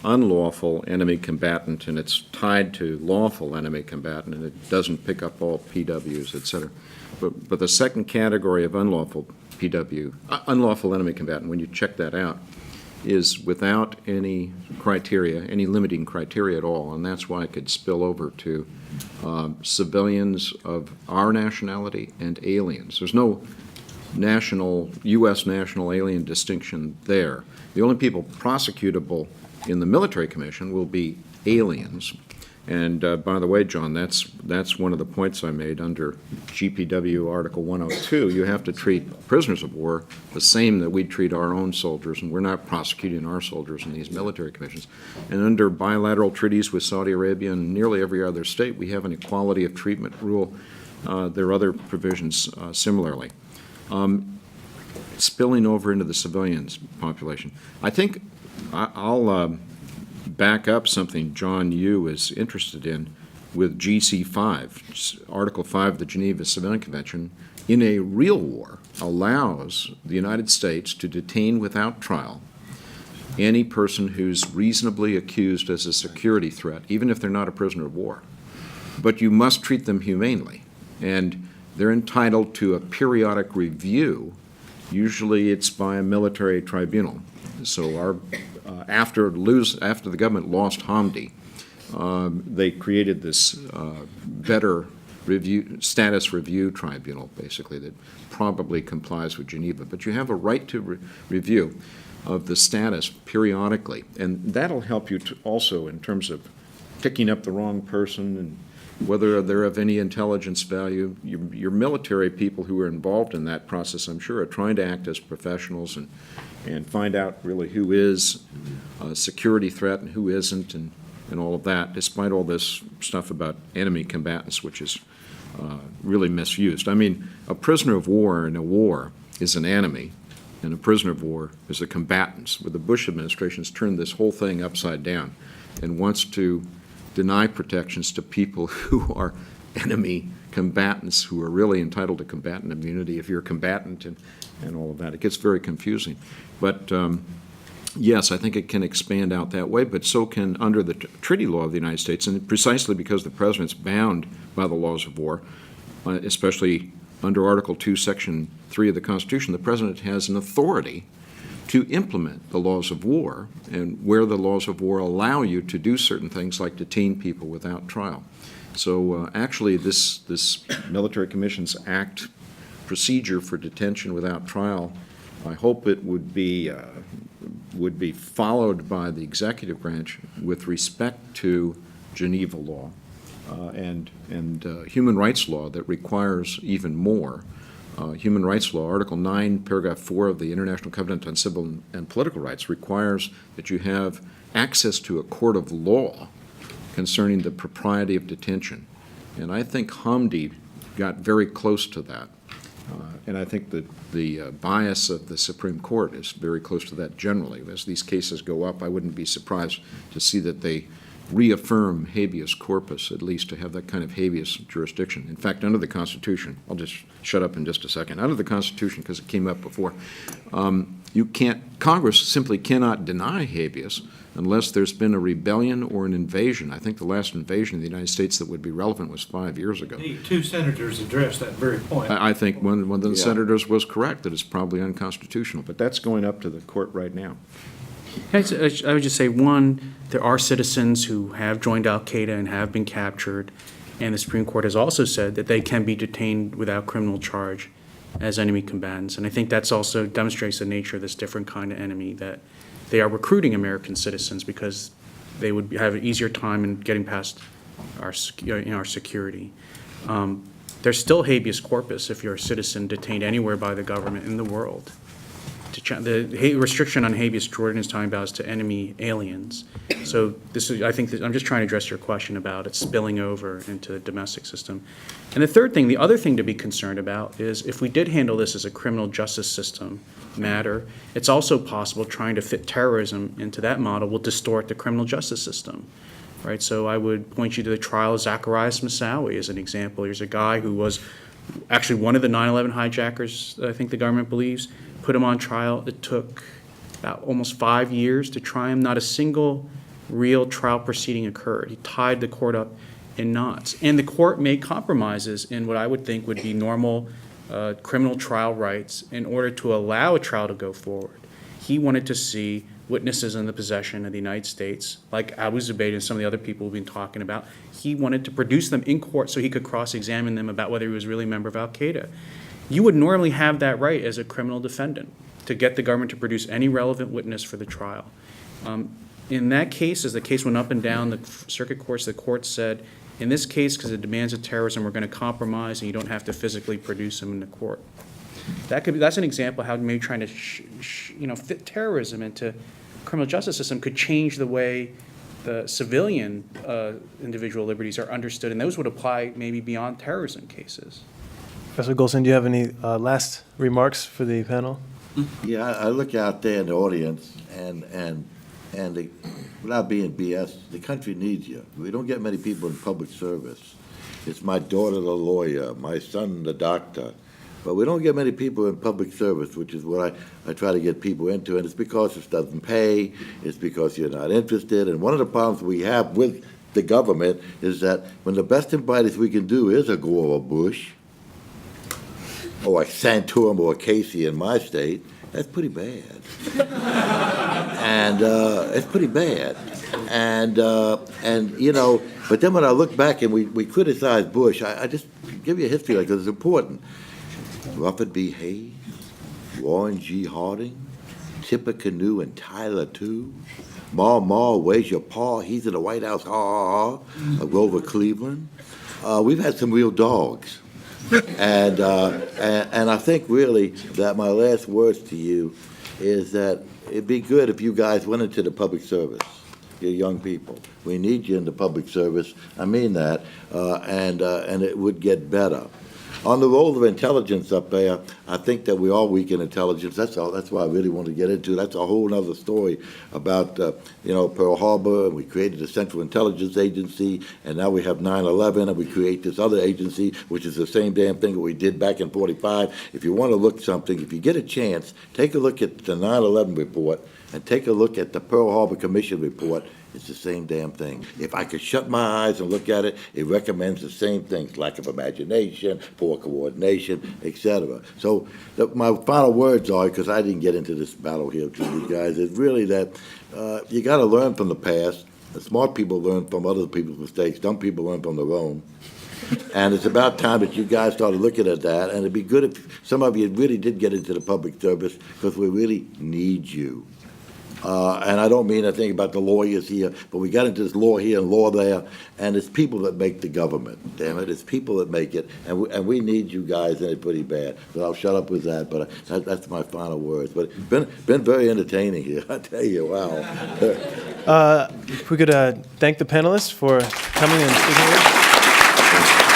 unlawful enemy combatant, and it's tied to lawful enemy combatant, and it doesn't pick up all PWs, et cetera. But the second category of unlawful PW, unlawful enemy combatant, when you check that out, is without any criteria, any limiting criteria at all, and that's why it could spill over to civilians of our nationality and aliens. There's no U.S. national alien distinction there. The only people prosecutable in the military commission will be aliens. And by the way, John, that's one of the points I made under GPW Article 102. You have to treat prisoners of war the same that we treat our own soldiers, and we're not prosecuting our soldiers in these military commissions. And under bilateral treaties with Saudi Arabia and nearly every other state, we have an equality of treatment rule. There are other provisions similarly. Spilling over into the civilians population. I think I'll back up something John Yoo is interested in with GC5, Article 5 of the Geneva Civilian Convention. In a real war, allows the United States to detain without trial any person who's reasonably accused as a security threat, even if they're not a prisoner of war. But you must treat them humanely, and they're entitled to a periodic review. Usually it's by a military tribunal. So after the government lost Hamdi, they created this better status review tribunal, basically, that probably complies with Geneva. But you have a right to review of the status periodically, and that'll help you also in terms of picking up the wrong person and whether they're of any intelligence value. Your military people who are involved in that process, I'm sure, are trying to act as professionals and find out really who is a security threat and who isn't, and all of that, despite all this stuff about enemy combatants, which is really misused. I mean, a prisoner of war in a war is an enemy, and a prisoner of war is a combatant. But the Bush administration has turned this whole thing upside down and wants to deny protections to people who are enemy combatants, who are really entitled to combatant immunity if you're a combatant, and all of that. It gets very confusing. But yes, I think it can expand out that way, but so can under the treaty law of the United States, and precisely because the president's bound by the laws of war, especially under Article 2, Section 3 of the Constitution, the president has an authority to implement the laws of war, and where the laws of war allow you to do certain things like detain people without trial. So actually this Military Commissions Act procedure for detention without trial, I hope it would be followed by the executive branch with respect to Geneva law and human rights law that requires even more. Human rights law, Article 9, Paragraph 4 of the International Covenant on Civil and Political Rights requires that you have access to a court of law concerning the propriety of detention. And I think Hamdi got very close to that. And I think that the bias of the Supreme Court is very close to that generally. As these cases go up, I wouldn't be surprised to see that they reaffirm habeas corpus, at least to have that kind of habeas jurisdiction. In fact, under the Constitution, I'll just shut up in just a second, under the Constitution, because it came up before, Congress simply cannot deny habeas unless there's been a rebellion or an invasion. I think the last invasion of the United States that would be relevant was 5 years ago. Indeed, 2 senators addressed that very point. I think one of the senators was correct, that it's probably unconstitutional, but that's going up to the court right now. I would just say, one, there are citizens who have joined al-Qaeda and have been captured, and the Supreme Court has also said that they can be detained without criminal charge as enemy combatants. And I think that's also demonstrates the nature of this different kind of enemy, that they are recruiting American citizens because they would have an easier time in getting past our security. There's still habeas corpus if you're a citizen detained anywhere by the government in the world. The restriction on habeas Jordan is talking about is to enemy aliens. So this is, I think, I'm just trying to address your question about it spilling over into the domestic system. And the third thing, the other thing to be concerned about is if we did handle this as a criminal justice system matter, it's also possible trying to fit terrorism into that model will distort the criminal justice system. Right? So I would point you to the trial of Zacharias Moussaoui as an example. Here's a guy who was actually one of the 9/11 hijackers, I think the government believes, put him on trial. It took about almost 5 years to try him. Not a single real trial proceeding occurred. He tied the court up in knots. And the court made compromises in what I would think would be normal criminal trial rights in order to allow a trial to go forward. He wanted to see witnesses in the possession of the United States, like Abu Zubaydah and some of the other people we've been talking about. He wanted to produce them in court so he could cross-examine them about whether he was really a member of al-Qaeda. You would normally have that right as a criminal defendant to get the government to produce any relevant witness for the trial. In that case, as the case went up and down the circuit courts, the court said, in this case, because of the demands of terrorism, we're going to compromise and you don't have to physically produce them in the court. That's an example of how maybe trying to fit terrorism into criminal justice system could change the way the civilian individual liberties are understood, and those would apply maybe beyond terrorism cases. Professor Golson, do you have any last remarks for the panel? Yeah, I look out there in the audience, and without being BS, the country needs you. We don't get many people in public service. It's my daughter, the lawyer, my son, the doctor. But we don't get many people in public service, which is what I try to get people into, and it's because it doesn't pay, it's because you're not interested, and one of the problems we have with the government is that when the best and brightest we can do is a Gore or Bush, or a Santorum or a Casey in my state, that's pretty bad. And it's pretty bad. And but then when I look back and we criticize Bush, I just give you a history like this, it's important. Rutherford B. Hayes, Warren G. Harding, Tipper Canoe and Tyler too. Ma, where's your paw? He's in the White House, ha. Grover Cleveland. We've had some real dogs. And I think really that my last words to you is that it'd be good if you guys went into the public service. You're young people. We need you in the public service. I mean that. And it would get better. On the role of intelligence up there, I think that we are weak in intelligence. That's all. That's why I really want to get into. That's a whole other story about Pearl Harbor, and we created the Central Intelligence Agency, and now we have 9/11, and we create this other agency, which is the same damn thing that we did back in '45. If you want to look something, if you get a chance, take a look at the 9/11 report and take a look at the Pearl Harbor Commission report. It's the same damn thing. If I could shut my eyes and look at it, it recommends the same things: lack of imagination, poor coordination, etc. So my final words are, because I didn't get into this battle here with you guys, is really that you got to learn from the past. The smart people learn from other people's mistakes. Dumb people learn from their own. And it's about time that you guys started looking at that, and it'd be good if some of you really did get into the public service, because we really need you. And I don't mean a thing about the lawyers here, but we got into this law here and law there, and it's people that make the government, damn it. It's people that make it, and we need you guys, and it's pretty bad. So I'll shut up with that, but that's my final words. But it's been very entertaining here, I tell you, wow. If we could thank the panelists for coming and speaking with us.